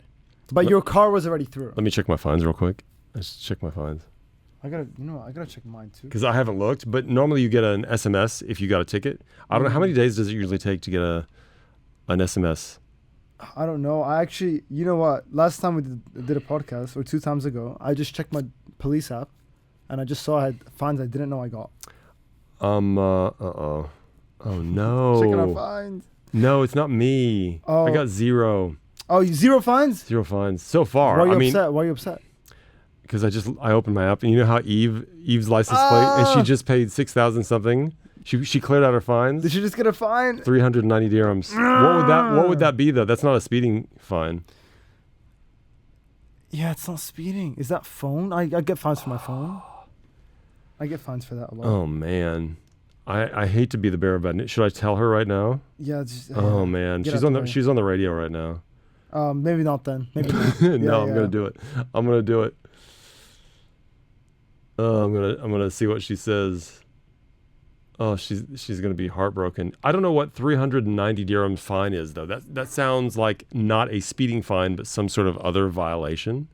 S2: but your car was already through.
S3: Let me check my fines real quick. Let's check my fines.
S2: I gotta check mine too.
S3: Because I haven't looked, but normally you get an SMS if you got a ticket. I don't know how many days does it usually take to get an SMS.
S2: I don't know. I actually, you know what? Last time we did a podcast, or 2 times ago, I just checked my police app, and I just saw I had fines I didn't know I got.
S3: Oh no.
S2: Checking our fines.
S3: No, it's not me.
S2: Oh.
S3: I got 0.
S2: Oh, 0 fines?
S3: 0 fines so far.
S2: Why are you upset? Why are you upset?
S3: Because I opened my app, and you know how Eve's license plate, and she just paid 6,000 something. She cleared out her fines.
S2: Did she just get a fine?
S3: 390 dirhams. What would that be though? That's not a speeding fine.
S2: Yeah, it's not speeding. Is that phone? I get fines for my phone. I get fines for that a lot.
S3: Oh man, I hate to be the bearer of bad news. Should I tell her right now?
S2: Yeah.
S3: Oh man, she's on the radio right now.
S2: Maybe not then. Maybe not.
S3: No, I'm gonna do it. I'm gonna do it. I'm gonna see what she says. Oh, she's gonna be heartbroken. I don't know what 390 dirham fine is though. That sounds like not a speeding fine, but some sort of other violation.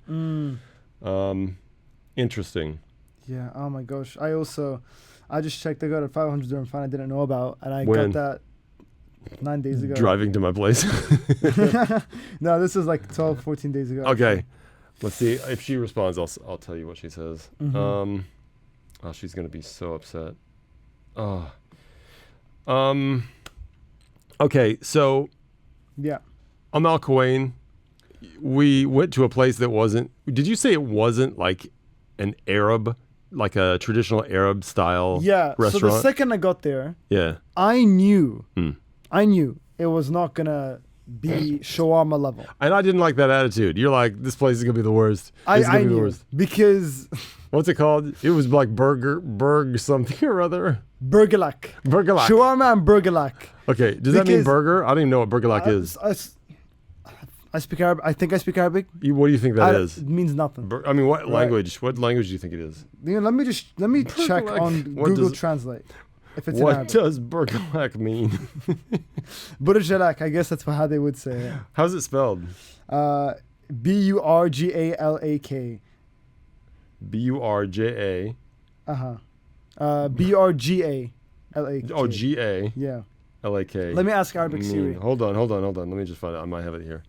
S3: Interesting.
S2: Yeah. Oh my gosh. I just checked. I got a 500 dirham fine I didn't know about, and I got that 9 days ago.
S3: Driving to my place.
S2: No, this was like 12, 14 days ago.
S3: Okay. Let's see if she responds. I'll tell you what she says.
S2: Mm-hmm.
S3: Oh, she's gonna be so upset. Oh. Okay, so
S2: yeah,
S3: I'm Al Kuwain. We went to a place that wasn't. Did you say it wasn't like an Arab, like a traditional Arab style restaurant?
S2: So the second I got there, I knew it was not gonna be shawarma level.
S3: And I didn't like that attitude. You're like, this place is gonna be the worst.
S2: I knew because
S3: what's it called? It was like burg something or other.
S2: Burgerlak. Shawarma and burgerlak.
S3: Okay, does that mean burger? I don't even know what burgerlak is.
S2: I speak Arabic. I think I speak Arabic.
S3: What do you think that is?
S2: It means nothing.
S3: I mean, what
S2: Right.
S3: language? What language do you think it is?
S2: Let me check
S3: Burgalak.
S2: on
S3: What
S2: Google
S3: does-
S2: Translate if it's in
S3: What
S2: Arabic.
S3: does Burgalak mean?
S2: Burjalak, I guess that's how they would say it.
S3: How's it spelled?
S2: Burgalak.
S3: Burja.
S2: Burgalak.
S3: Oh, Ga.
S2: Yeah.
S3: Lak.
S2: Let me ask Arabic Siri.
S3: Hold on. Let me just find it. I might have it here.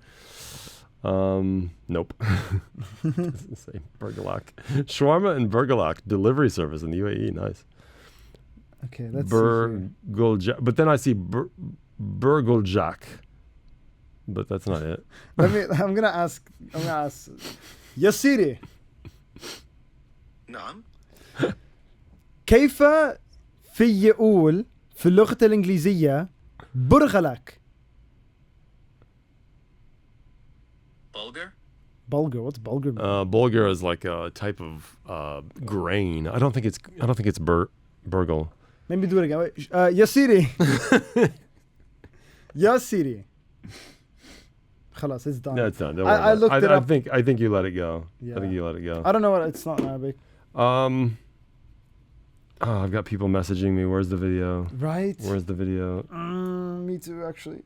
S3: Nope. Doesn't say Burgalak. Shawarma and Burgalak delivery service in the UAE. Nice.
S2: Okay, let's see. Here.
S3: Burgaljak. But then I see Burgaljak. But that's not it.
S2: I'm gonna ask. يا سيدي.
S4: نعم.
S2: كيف في يقول في اللغة الإنجليزية برغلك؟
S4: Bulgar?
S2: Bulgur. What's Bulgur mean?
S3: Bulgur is like a type of grain. I don't think it's burgle.
S2: Let me do it again. Wait. يا سيدي. يا سيدي. خلاص, it's done.
S3: No, it's done. Don't
S2: I
S3: worry about
S2: looked it up.
S3: I think you let it go.
S2: Yeah.
S3: I think you let it go.
S2: I don't know what it's not in Arabic.
S3: I've got people messaging me. Where's the video?
S2: Right?
S3: Where's the video?
S2: Me too, actually.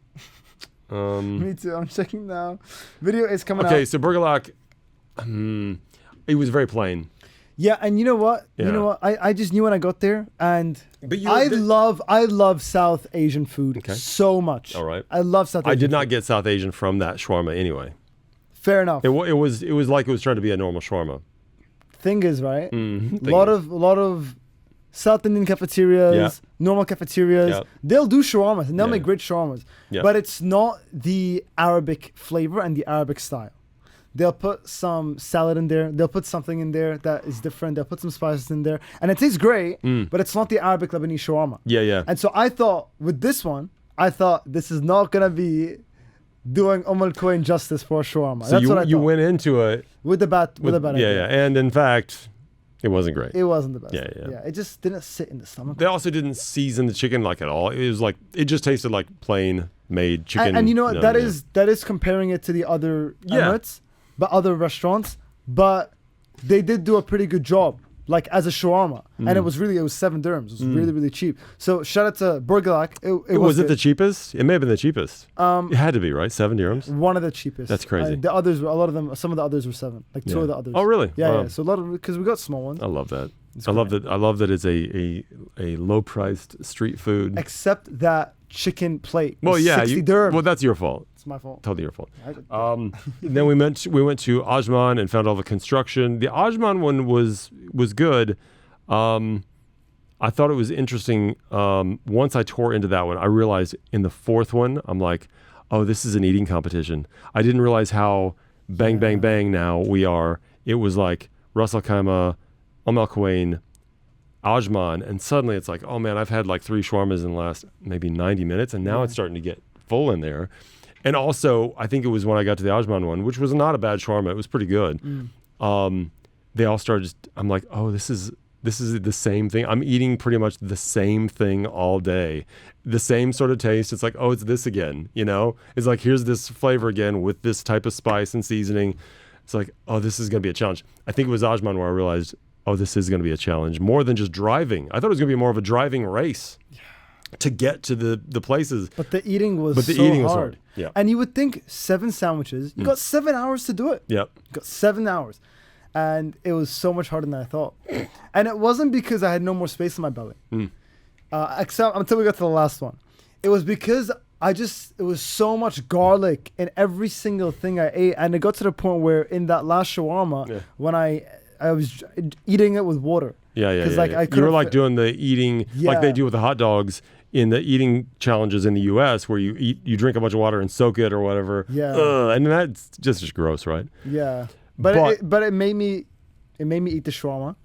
S3: Um,
S2: Me too. I'm checking now. Video is coming
S3: okay,
S2: out.
S3: so Burgalak, it was very plain.
S2: Yeah, and you know what?
S3: Yeah.
S2: You know what? I just knew when I got there, and
S3: But
S2: I love South Asian food
S3: Okay.
S2: so much.
S3: All right.
S2: I love South Asian
S3: I did not
S2: food.
S3: get South Asian from that shawarma anyway.
S2: Fair enough.
S3: It was like it was trying to be a normal shawarma.
S2: Thing is, right?
S3: Mm-hmm.
S2: A lot of South Indian cafeterias,
S3: Yeah.
S2: normal cafeterias,
S3: Yeah.
S2: they'll do shawarmas and they'll
S3: Yeah.
S2: make great shawarmas.
S3: Yeah.
S2: But it's not the Arabic flavor and the Arabic style. They'll put some salad in there. They'll put something in there that is different. They'll put some spices in there. And it tastes great, but it's not the Arabic Lebanese shawarma.
S3: Yeah.
S2: And so I thought with this one, this is not going to be doing Al Quwain justice for shawarma.
S3: So
S2: That's what I
S3: you
S2: thought.
S3: went into it
S2: With a bad idea.
S3: and in fact, it wasn't great.
S2: It wasn't the best.
S3: Yeah.
S2: It just didn't sit in the stomach.
S3: They also didn't season the chicken like at all. It was like it just tasted like plain made chicken.
S2: And you know what? That is comparing it to the other Emirates, but other restaurants. But they did do a pretty good job, like as a shawarma, and it was 7 dirhams. It was really, really cheap. So shout out to Burgalak. It
S3: was it
S2: good.
S3: the cheapest? It may have been the cheapest. It had to be, right? 7 dirhams.
S2: One of the cheapest.
S3: That's crazy.
S2: The others were some of the others were 7. Like 2 of the others.
S3: Oh, really?
S2: Yeah,
S3: Wow.
S2: yeah. So a lot of because we got small ones.
S3: I love that. I love that it's a low priced street food.
S2: Except that chicken plate.
S3: Well,
S2: was
S3: yeah.
S2: 60 dirhams.
S3: Well, that's your fault.
S2: It's my fault.
S3: Totally your fault. Then we went to Ajman and found all the construction. The Ajman one was good. I thought it was interesting. Once I tore into that one, I realized in the 4th one, I'm like, oh, this is an eating competition. I didn't realize how bang now we are. It was like Ras Al Khaimah, Al Quwain, Ajman, and suddenly it's like, oh man, I've had like 3 shawarmas in the last maybe 90 minutes, and now it's starting to get full in there. And also, I think it was when I got to the Ajman one, which was not a bad shawarma. It was pretty good. They all started. I'm like, oh, this is the same thing. I'm eating pretty much the same thing all day, the same sort of taste. It's like, oh, it's this again. You know, it's like here's this flavor again with this type of spice and seasoning. It's like, oh, this is gonna be a challenge. I think it was Ajman where I realized, oh, this is gonna be a challenge more than just driving. I thought it was gonna be more of a driving race to get to the places.
S2: But the eating was hard.
S3: Yeah.
S2: And you would think 7 sandwiches, you got 7 hours to do it.
S3: Yep.
S2: You got 7 hours. And it was so much harder than I thought. And it wasn't because I had no more space in my belly. Except until we got to the last one. It was because it was so much garlic in every single thing I ate. And it got to the point where in that last shawarma, when I was eating it with water.
S3: Yeah.
S2: Like, I
S3: You were like
S2: couldn't
S3: doing the eating like they do with the hot dogs in the eating challenges in the U.S. where you drink a bunch of water and soak it or whatever.
S2: Yeah.
S3: And that's just gross, right?
S2: Yeah. But it made me eat the shawarma.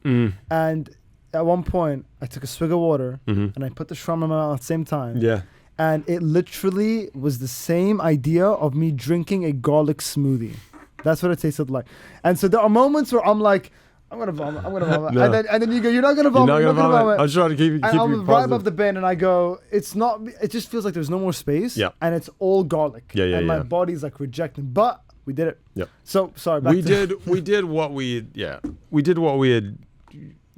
S2: And at one point, I took a swig of water and I put the shawarma in my mouth at the same time.
S3: Yeah.
S2: And it literally was the same idea of me drinking a garlic smoothie. That's what it tasted like. And so there are moments where I'm like, I'm gonna vomit. I'm gonna vomit.
S3: No.
S2: And then you go, you're not gonna vomit.
S3: You're not gonna vomit. I'm
S2: vomit.
S3: trying to keep
S2: And
S3: you
S2: I'm right
S3: positive.
S2: above the bin, and I go, it's not. It just feels like there's no more space.
S3: Yeah.
S2: And it's all garlic.
S3: Yeah,
S2: And my
S3: yeah.
S2: body's like rejecting. But we did it.
S3: Yep.
S2: So sorry. Back
S3: We
S2: to
S3: did what we had.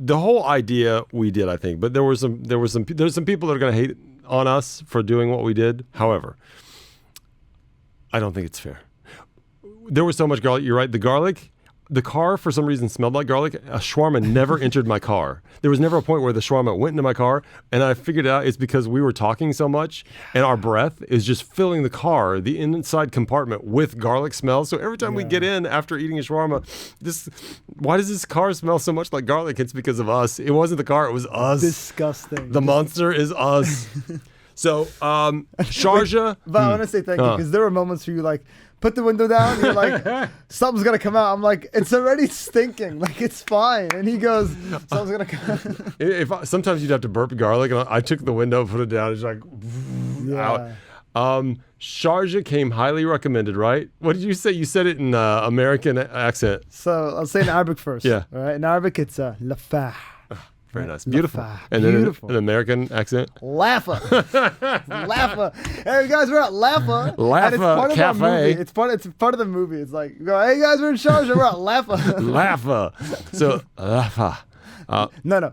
S3: The whole idea we did, I think, but there's some people that are going to hate on us for doing what we did. However, I don't think it's fair. There was so much garlic. You're right. The car for some reason smelled like garlic. A shawarma never entered my car. There was never a point where the shawarma went into my car, and I figured out it's because we were talking so much, and our breath is just filling the car, the inside compartment, with garlic smell. So every time we get in after eating a shawarma, why does this car smell so much like garlic? It's because of us. It wasn't the car. It was us.
S2: disgusting.
S3: The monster is us. So, Sharjah.
S2: But I want to say thank you because there were moments where you like put the window down. You're like, something's gonna come out. I'm like, it's already stinking. Like it's fine. And he goes, something's gonna come.
S3: Sometimes you'd have to burp garlic, and I took the window, put it down. It's like out. Sharjah came highly recommended, right? What did you say? You said it in American accent.
S2: So I'll say in Arabic first.
S3: Yeah.
S2: All right. In Arabic, it's lafah.
S3: Very nice, beautiful.
S2: Lafah.
S3: And then
S2: Beautiful.
S3: an American accent.
S2: Laffa. Laffa. Hey guys, we're at Laffa.
S3: Laffa
S2: And it's part of our
S3: Cafe.
S2: movie. It's part of the movie. It's like, you go, hey guys, we're in Sharjah. We're at Laffa.
S3: Laffa. So Laffa.
S2: No.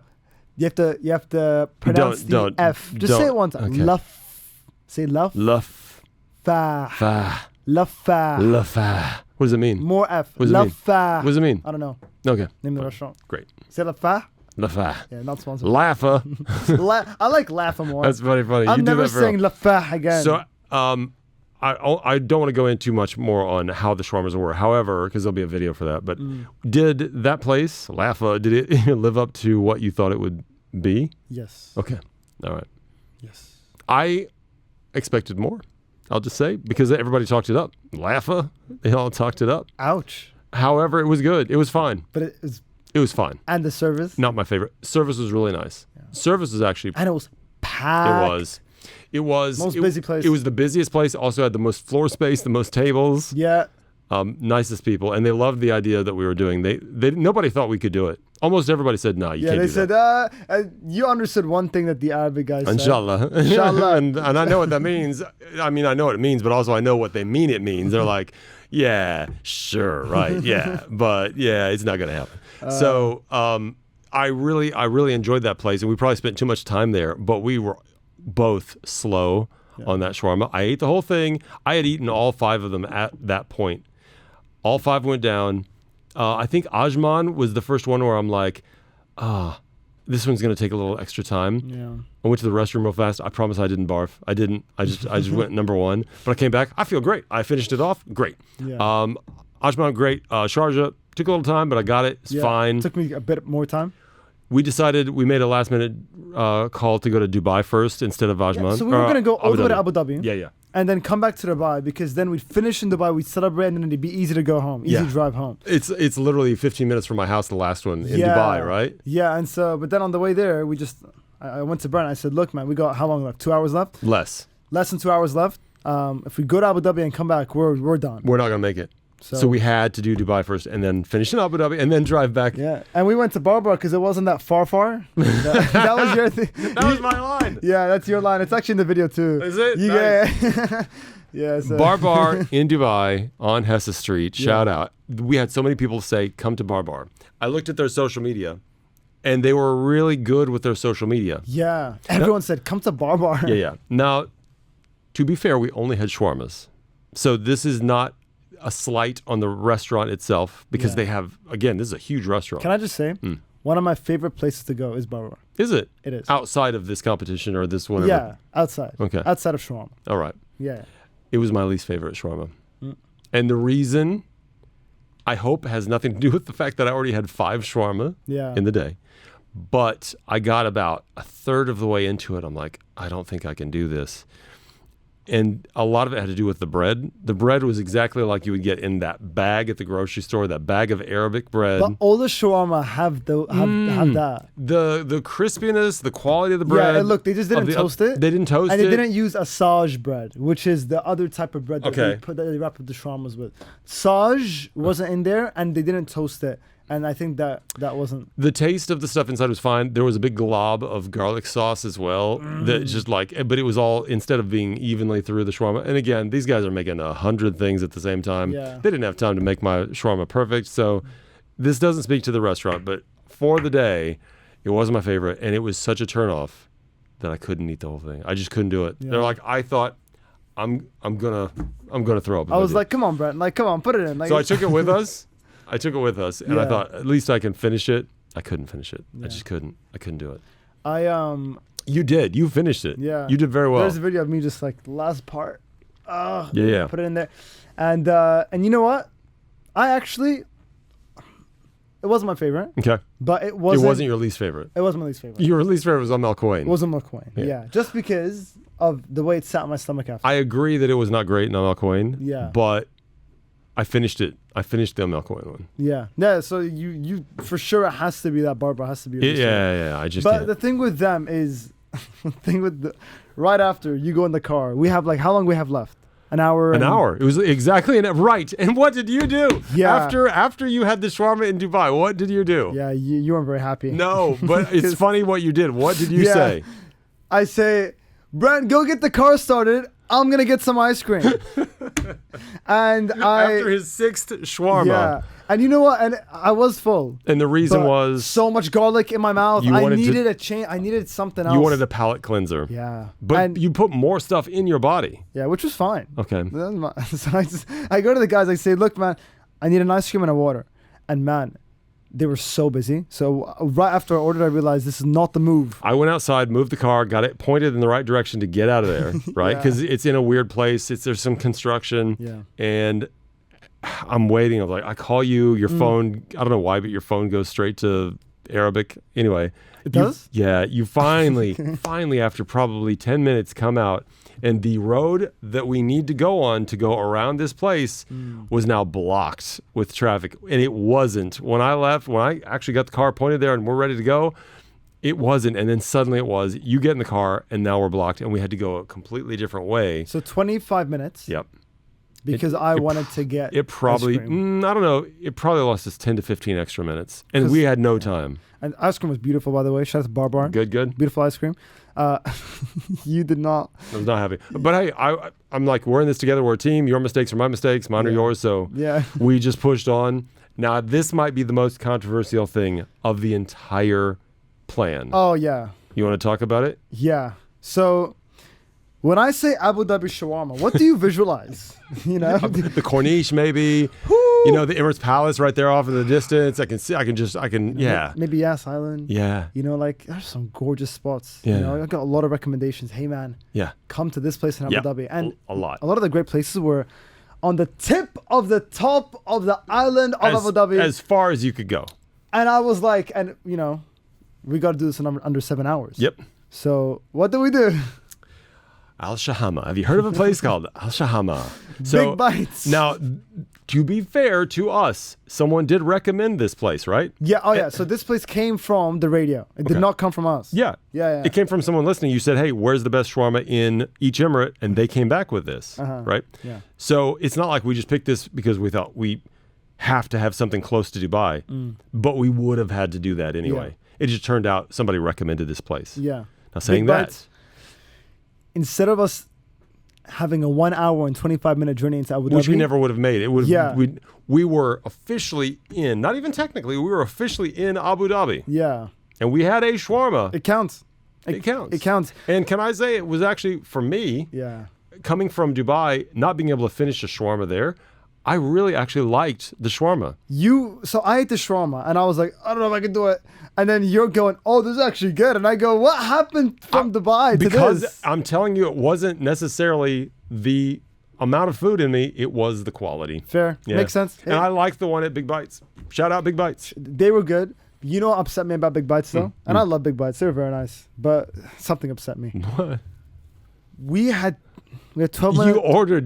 S2: You have to pronounce the F. Just say it one time.
S3: Okay.
S2: Laf. Say laf.
S3: Laf.
S2: Fa.
S3: Fa.
S2: Laffa.
S3: Laffa. What does it mean?
S2: More F.
S3: What does it mean?
S2: Laffa.
S3: What does it mean?
S2: I don't know.
S3: Okay.
S2: Name of the restaurant.
S3: Great.
S2: Say Laffa.
S3: Laffa.
S2: Yeah, not sponsored.
S3: Laffa.
S2: I like Laffa more.
S3: That's funny.
S2: I'm
S3: You do
S2: never
S3: that very
S2: saying Laffa again.
S3: So, I don't want to go in too much more on how the shawarmas were. However, because there'll be a video for that. But did that place, Laffa, did it live up to what you thought it would be?
S2: Yes.
S3: Okay. All right.
S2: Yes.
S3: I expected more. I'll just say because everybody talked it up. Laffa, they all talked it up.
S2: Ouch.
S3: However, it was good. It was fine.
S2: But it was.
S3: It was fine.
S2: And the service.
S3: Not my favorite. Service was really nice. Yeah. Service was actually.
S2: And it was packed.
S3: It was
S2: most busy place.
S3: It was the busiest place. Also had the most floor space, the most tables.
S2: Yeah.
S3: Nicest people, and they loved the idea that we were doing. They nobody thought we could do it. Almost everybody said, "No, you can't."
S2: Yeah, they
S3: do
S2: said,
S3: that.
S2: you understood one thing that the Arabic guy said.
S3: Inshallah.
S2: Inshallah.
S3: and I know what that means. I mean, I know what it means, but also I know what they mean it means. They're like, yeah, sure, right, yeah, but yeah, it's not going to happen. So I really enjoyed that place, and we probably spent too much time there, but we were both slow on that shawarma. I ate the whole thing. I had eaten all 5 of them at that point. All 5 went down. I think Ajman was the first one where I'm like, this one's going to take a little extra time.
S2: Yeah.
S3: I went to the restroom real fast. I promise I didn't barf. I didn't. I just went number 1. But I came back. I feel great. I finished it off. Great.
S2: Yeah.
S3: Ajman, great. Sharjah, took a little time, but I got it. It's fine.
S2: Took me a bit more time.
S3: We made a last minute call to go to Dubai first instead of Ajman.
S2: Yeah, so we were going to go all the way to Abu Dhabi.
S3: Yeah.
S2: And then come back to Dubai because then we'd finish in Dubai, we'd celebrate, and then it'd be easy to go home, easy to drive home.
S3: It's literally 15 minutes from my house, the last one in Dubai, right?
S2: Yeah, and so, but then on the way there, I went to Brent. I said, look, man, we got how long left? 2 hours left? Less than 2 hours left. If we go to Abu Dhabi and come back, we're done.
S3: We're not going to make it. So we had to do Dubai first and then finish in Abu Dhabi and then drive back.
S2: Yeah, and we went to Barbar because it wasn't that far. That was your thing.
S3: That was my line.
S2: Yeah, that's your line. It's actually in the video too.
S3: Is it?
S2: Yeah.
S3: Nice.
S2: Yeah. So.
S3: Barbar in Dubai on Hessa Street. Shout out. We had so many people say, come to Barbar. I looked at their social media and they were really good with their social media.
S2: Yeah. Everyone said, come to Barbar.
S3: Yeah. Now, to be fair, we only had shawarmas. So this is not a slight on the restaurant itself because they have, again, this is a huge restaurant.
S2: Can I just say, one of my favorite places to go is Barbar.
S3: Is it?
S2: It is.
S3: Outside of this competition or this one?
S2: Yeah, outside.
S3: Okay.
S2: Outside of shawarma.
S3: All right.
S2: Yeah.
S3: It was my least favorite shawarma. And the reason, I hope, has nothing to do with the fact that I already had 5 shawarma in the day. But I got about a third of the way into it. I'm like, I don't think I can do this. And a lot of it had to do with the bread. The bread was exactly like you would get in that bag at the grocery store, that bag of Arabic bread.
S2: But all the shawarma have that.
S3: The crispiness, the quality of the bread.
S2: Yeah, look, they just didn't toast it.
S3: They didn't toast
S2: and
S3: it.
S2: And they didn't use asaj bread, which is the other type of bread that they wrap up the shawarmas with. Saj wasn't in there, and they didn't toast it. And I think that wasn't.
S3: The taste of the stuff inside was fine. There was a big glob of garlic sauce as well. That just but it was all, instead of being evenly through the shawarma. And again, these guys are making 100 things at the same time.
S2: Yeah.
S3: They didn't have time to make my shawarma perfect. So this doesn't speak to the restaurant, but for the day, it wasn't my favorite. And it was such a turnoff that I couldn't eat the whole thing. I just couldn't do it.
S2: Yeah.
S3: They're like, I thought I'm gonna throw up.
S2: I was like, come on, Brent. Like, come on, put it in. Like,
S3: so I took it with us. And I
S2: Yeah.
S3: thought at least I can finish it. I couldn't finish it. I just couldn't. I couldn't do it. You did. You finished it.
S2: Yeah.
S3: You did very well.
S2: There's a video of me just like the last part.
S3: Yeah.
S2: Put it in there, and you know what? It wasn't my favorite,
S3: Okay.
S2: but it wasn't
S3: your least favorite.
S2: It wasn't my least favorite.
S3: Your least favorite was on Melcoin.
S2: It wasn't McQueen. Yeah. Just because of the way it sat in my stomach after.
S3: I agree that it was not great in Melcoin.
S2: Yeah.
S3: But I finished it. I finished the Melcoin one.
S2: Yeah. So you for sure it has to be that Barbara has to be. Your least favorite.
S3: Yeah. I just.
S2: But
S3: can't.
S2: the thing with them is, right after you go in the car, we have like how long we have left? An hour.
S3: An hour. It was exactly right. And what did you do?
S2: Yeah.
S3: After you had the shawarma in Dubai, what did you do?
S2: Yeah, you weren't very happy.
S3: No, but it's funny what you did. What did you
S2: Yeah.
S3: say?
S2: I say, Brent, go get the car started. I'm gonna get some ice cream. And
S3: After his 6th shawarma.
S2: Yeah. And you know what? And I was full.
S3: And the reason
S2: but
S3: was
S2: so much garlic in my mouth.
S3: You
S2: I
S3: wanted
S2: needed a change. I needed something else.
S3: you wanted a palate cleanser.
S2: Yeah.
S3: But
S2: and,
S3: you put more stuff in your body.
S2: yeah, which was fine.
S3: Okay.
S2: So I go to the guys. I say, look, man, I need an ice cream and a water. And man, they were so busy. So right after I ordered, I realized this is not the move.
S3: I went outside, moved the car, got it pointed in the right direction to get out of there, right?
S2: Yeah.
S3: Because it's in a weird place. There's some construction.
S2: Yeah.
S3: And I'm waiting. I'm like, I call you, your phone, I don't know why, but your phone goes straight to Arabic. Anyway.
S2: It does?
S3: You finally, after probably 10 minutes, come out. And the road that we need to go on to go around this place was now blocked with traffic. And it wasn't. When I left, when I actually got the car pointed there and we're ready to go, it wasn't. And then suddenly it was. You get in the car and now we're blocked. And we had to go a completely different way.
S2: So 25 minutes.
S3: Yep.
S2: Because I wanted to get
S3: It probably,
S2: ice cream.
S3: I don't know, it probably lost us 10 to 15 extra minutes. And we had no time.
S2: And ice cream was beautiful, by the way. Shout out to Bar Bar.
S3: Good.
S2: Beautiful ice cream. You did not.
S3: I was not happy. But hey, I'm like, we're in this together. We're a team. Your mistakes are my mistakes. Mine are yours. So
S2: Yeah.
S3: we just pushed on. Now, this might be the most controversial thing of the entire plan.
S2: Oh, yeah.
S3: You want to talk about it?
S2: Yeah. So when I say Abu Dhabi shawarma, what do you visualize? You know?
S3: The Corniche, maybe. You know, the Emirates Palace right there off in the distance. Yeah.
S2: Maybe Yas Island.
S3: Yeah.
S2: You know, like there's some gorgeous spots.
S3: Yeah.
S2: You know, I've got a lot of recommendations. Hey, man,
S3: Yeah.
S2: come to this place in Abu
S3: Yeah.
S2: Dhabi. And
S3: A lot.
S2: A lot of the great places were on the tip of the top of the island of Abu Dhabi.
S3: As far as you could go.
S2: And I was like, and you know, we got to do this in under 7 hours.
S3: Yep.
S2: So what do we do?
S3: Al Shahama. Have you heard of a place called Al Shahama? So,
S2: Big Bites.
S3: Now, to be fair to us, someone did recommend this place, right?
S2: Yeah. Oh, yeah. So this place came from the radio. It did
S3: Okay.
S2: not come from us.
S3: Yeah.
S2: Yeah.
S3: It came from someone listening. You said, hey, where's the best shawarma in each emirate? And they came back with this, right?
S2: Yeah.
S3: So it's not like we just picked this because we thought we have to have something close to Dubai, but we would have had to do that anyway. It just turned out somebody recommended this place.
S2: Yeah.
S3: Now, saying
S2: Big
S3: that,
S2: Bites, instead of us having a 1 hour and 25-minute journey into Abu Dhabi,
S3: which we never would have made. It would.
S2: Yeah.
S3: We were officially in, not even technically, we were officially in Abu Dhabi.
S2: Yeah.
S3: And we had a shawarma.
S2: It counts.
S3: It counts.
S2: It counts.
S3: And can I say, it was actually, for me,
S2: Yeah.
S3: coming from Dubai, not being able to finish a shawarma there, I really actually liked the shawarma.
S2: So I ate the shawarma and I was like, I don't know if I can do it. And then you're going, oh, this is actually good. And I go, what happened from Dubai to
S3: Because
S2: this?
S3: I'm telling you, it wasn't necessarily the amount of food in me, it was the quality.
S2: Fair.
S3: Yeah.
S2: Makes sense.
S3: And I liked the one at Big Bites. Shout out Big Bites.
S2: They were good. You know what upset me about Big Bites though? And I love Big Bites. They were very nice. But something upset me.
S3: What?
S2: We had 12 minutes.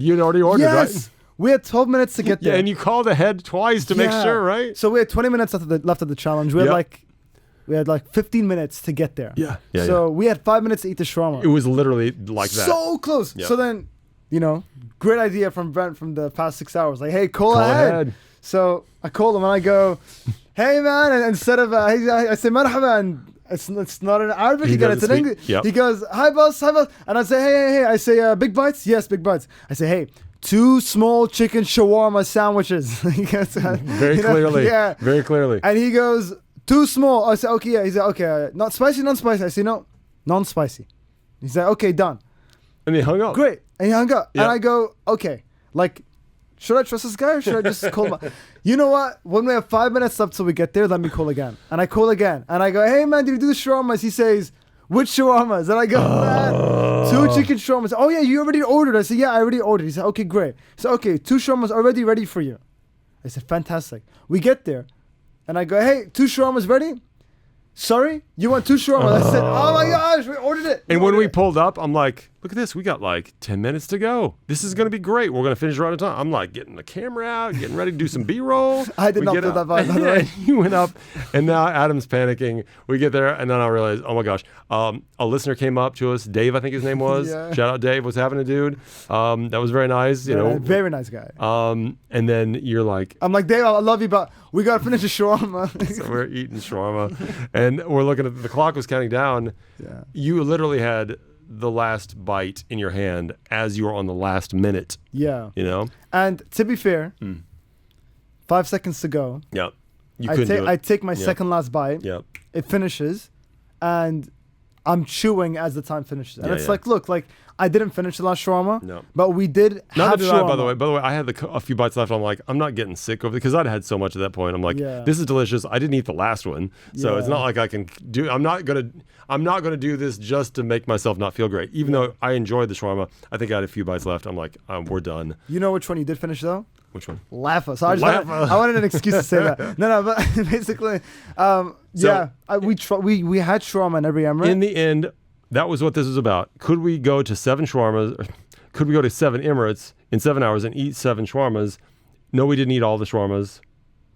S3: You'd already ordered,
S2: Yes.
S3: right?
S2: We had 12 minutes to get there.
S3: Yeah, and you called ahead twice to make
S2: Yeah.
S3: sure, right?
S2: So we had 20 minutes left of the challenge. We had like 15 minutes to get there.
S3: Yeah.
S2: So we had 5 minutes to eat the shawarma.
S3: It was literally like that.
S2: So close.
S3: Yeah.
S2: So then, you know, great idea from Brent from the past 6 hours. Like, hey, call
S3: Call
S2: ahead.
S3: ahead.
S2: So I call him and I go, hey man, and instead of I say marhaba, and it's not in Arabic
S3: He
S2: again, it's in
S3: doesn't speak-
S2: English.
S3: yep.
S2: He goes, hi boss, and I say, hey. I say, big bites? Yes, big bites. I say, hey, 2 small chicken shawarma sandwiches. He goes,
S3: Very clearly.
S2: Yeah.
S3: Very clearly.
S2: And he goes, 2 small. I say, okay, yeah. He said, okay, not spicy, non-spicy. I say, no, non-spicy. He said, okay, done.
S3: And he hung up.
S2: Great. And he hung up.
S3: Yep.
S2: And I go, okay, like, should I trust this guy or should I just call him? You know what? When we have 5 minutes left till we get there, let me call again. And I call again. And I go, hey, man, did you do the shawarmas? He says, which shawarmas? And I go, man, 2 chicken shawarmas. Oh, yeah, you already ordered. I said, yeah, I already ordered. He said, okay, great. He said, okay, 2 shawarmas already ready for you. I said, fantastic. We get there. And I go, hey, 2 shawarmas ready? Sorry? You want 2 shawarmas? I said, oh, my gosh, we ordered it.
S3: And when we
S2: ordered it.
S3: pulled up, I'm like, look at this. We got like 10 minutes to go. This is going to be great. We're going to finish right on time. I'm like getting the camera out, getting ready to do some B-roll.
S2: I did
S3: We
S2: not
S3: get
S2: feel that
S3: up.
S2: vibe, by the
S3: Yeah,
S2: way.
S3: you went up, and now Adam's panicking. We get there, and then I realize, oh my gosh. A listener came up to us. Dave, I think his name was.
S2: Yeah.
S3: Shout out, Dave. What's happening, dude? That was very nice. You know.
S2: Very nice guy.
S3: And then you're like,
S2: I'm like, Dave, I love you, but we got to finish the shawarma.
S3: so we're eating shawarma, and we're looking at the clock was counting down.
S2: Yeah.
S3: You literally had the last bite in your hand as you were on the last minute.
S2: Yeah.
S3: You know.
S2: And to be fair, 5 seconds to go.
S3: Yep. You
S2: I
S3: couldn't
S2: take
S3: do it.
S2: I take my
S3: Yep.
S2: second last bite.
S3: Yep.
S2: It finishes, and I'm chewing as the time finishes. And
S3: Yeah,
S2: it's
S3: yeah.
S2: like, look, like I didn't finish the last shawarma.
S3: No.
S2: But we did
S3: Not
S2: have
S3: to deny,
S2: shawarma.
S3: by the way. By the way, I had a few bites left. I'm like, I'm not getting sick over it because I'd had so much at that point. I'm like,
S2: Yeah.
S3: this is delicious. I didn't eat the last one, so it's
S2: Yeah.
S3: not like I can do. I'm not gonna do this just to make myself not feel great. Even though I enjoyed the shawarma, I think I had a few bites left. I'm like, we're done.
S2: You know which one you did finish though?
S3: Which one?
S2: Laffa. So I just
S3: Laffa.
S2: I wanted an excuse to say that. No, but basically, yeah, we had shawarma in every Emirate.
S3: In the end, that was what this was about. Could we go to 7 shawarmas? Or could we go to 7 Emirates in 7 hours and eat 7 shawarmas? No, we didn't eat all the shawarmas,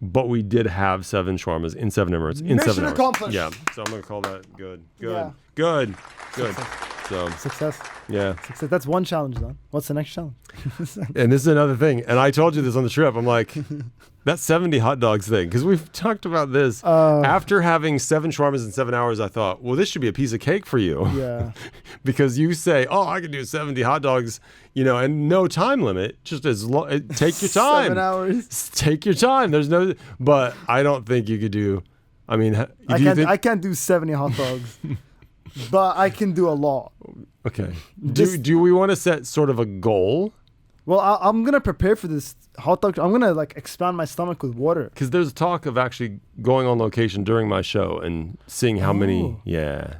S3: but we did have 7 shawarmas in 7 Emirates in
S2: Mission
S3: 7 hours.
S2: accomplished.
S3: Yeah, so I'm gonna call that good.
S2: Yeah.
S3: Good. So
S2: Success.
S3: yeah,
S2: Success. That's one challenge done. What's the next challenge?
S3: and this is another thing. And I told you this on the trip. I'm like, that 70 hot dogs thing, because we've talked about this. After having 7 shawarmas in 7 hours, I thought, well, this should be a piece of cake for you.
S2: Yeah.
S3: Because you say, oh, I can do 70 hot dogs, and no time limit. Just take your time.
S2: 7 hours.
S3: Take your time. There's no, but I don't think you could do. I mean,
S2: I can't do 70 hot dogs, but I can do a lot.
S3: Okay.
S2: Just-
S3: Do we want to set sort of a goal?
S2: Well, I'm gonna prepare for this hot dog. I'm gonna expand my stomach with water.
S3: Because there's talk of actually going on location during my show and seeing how many.
S2: Oh.
S3: Yeah.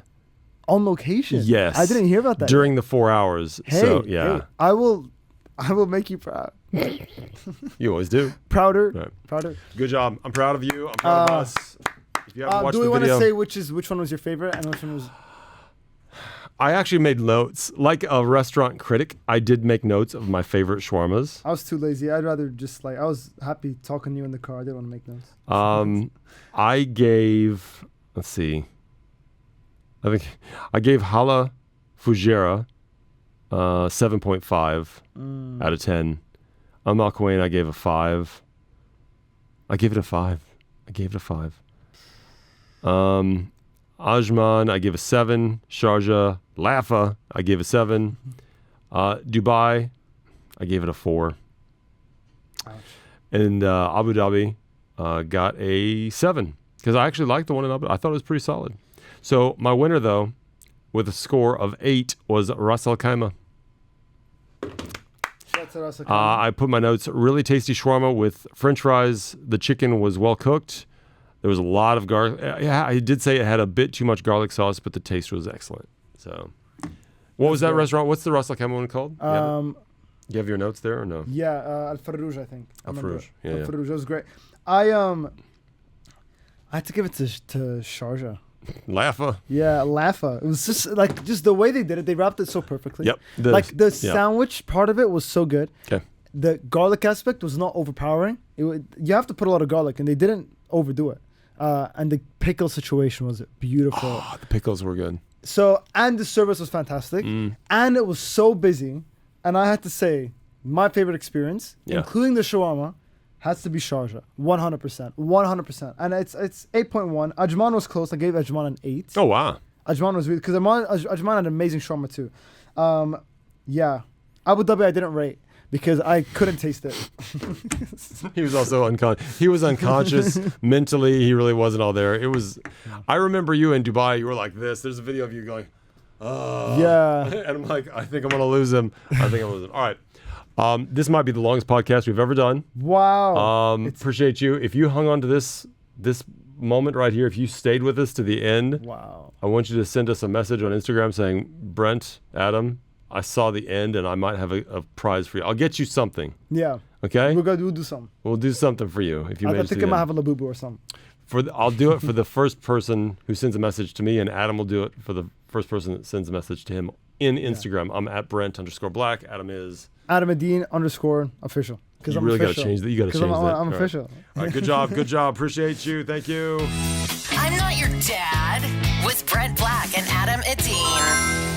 S2: On location.
S3: Yes.
S2: I didn't hear about that.
S3: During the 4 hours.
S2: Hey,
S3: So yeah,
S2: hey, I will make you proud.
S3: you always do.
S2: Prouder.
S3: Right.
S2: Prouder.
S3: Good job. I'm proud of you. I'm proud of us. If you haven't watched
S2: Do we
S3: the
S2: want to
S3: video,
S2: say which one was your favorite and which one was?
S3: I actually made notes. Like a restaurant critic, I did make notes of my favorite shawarmas.
S2: I was too lazy. I'd rather just I was happy talking to you in the car. I didn't want to make notes.
S3: I gave, let's see, I think I gave Hala Fujera 7.5 out of 10. Amal Quain, I gave a 5. I gave it a 5. Ajman, I gave a 7. Sharjah, Lafa, I gave a 7. Dubai, I gave it a 4.
S2: Ouch.
S3: And Abu Dhabi got a 7 because I actually liked the one in Abu Dhabi. I thought it was pretty solid. So my winner, though, with a score of 8 was Ras Al Khaimah.
S2: Shout to Ras Al Khaimah.
S3: I put my notes, really tasty shawarma with french fries. The chicken was well cooked. There was a lot of garlic. Yeah, I did say it had a bit too much garlic sauce, but the taste was excellent. So what was that restaurant? What's the Ras Al Khaimah one called? You have your notes there or no?
S2: Yeah, Al Farouj, I think.
S3: Al Farouj, yeah,
S2: Al
S3: yeah.
S2: Farouj, that was great. I had to give it to Sharjah.
S3: Lafa.
S2: Yeah, Lafa. It was just the way they did it. They wrapped it so perfectly.
S3: Yep.
S2: The sandwich part of it was so good.
S3: Okay.
S2: The garlic aspect was not overpowering. You have to put a lot of garlic, and they didn't overdo it. And the pickle situation was beautiful.
S3: Oh, the pickles were good.
S2: So, and the service was fantastic. And it was so busy. And I had to say, my favorite experience,
S3: Yeah.
S2: including the shawarma, Has to be Sharjah. 100%. 100%. And it's 8.1. Ajman was close. I gave Ajman an 8.
S3: Oh, wow.
S2: Ajman was really... Because Ajman had an amazing shawarma too. Yeah. Abu Dhabi I didn't rate because I couldn't taste it.
S3: He was also unconscious. He was unconscious mentally. He really wasn't all there. It was... I remember you in Dubai. You were like this. There's a video of you going, oh.
S2: Yeah.
S3: And I'm like, I think I'm going to lose him. I think I'm going to lose him. All right. This might be the longest podcast we've ever done.
S2: Wow.
S3: Appreciate you. If you hung on to this moment right here, if you stayed with us to the end,
S2: Wow.
S3: I want you to send us a message on Instagram saying, Brent, Adam, I saw the end and I might have a prize for you. I'll get you something.
S2: Yeah.
S3: Okay?
S2: We'll do something.
S3: We'll do something for you if you
S2: I
S3: made it to
S2: think
S3: the
S2: I might
S3: end.
S2: have a labubu or something.
S3: I'll do it for the first person who sends a message to me, and Adam will do it for the first person that sends a message to him in Instagram. I'm at Brent_Black. Adam is...
S2: Adam Adine _official. Because
S3: You
S2: I'm
S3: really got to
S2: official.
S3: change that. You got to change that.
S2: I'm
S3: All right.
S2: official.
S3: All right, good job. Good job. Appreciate you. Thank you.
S1: I'm Not Your Dad with Brent Black and Adam Adine.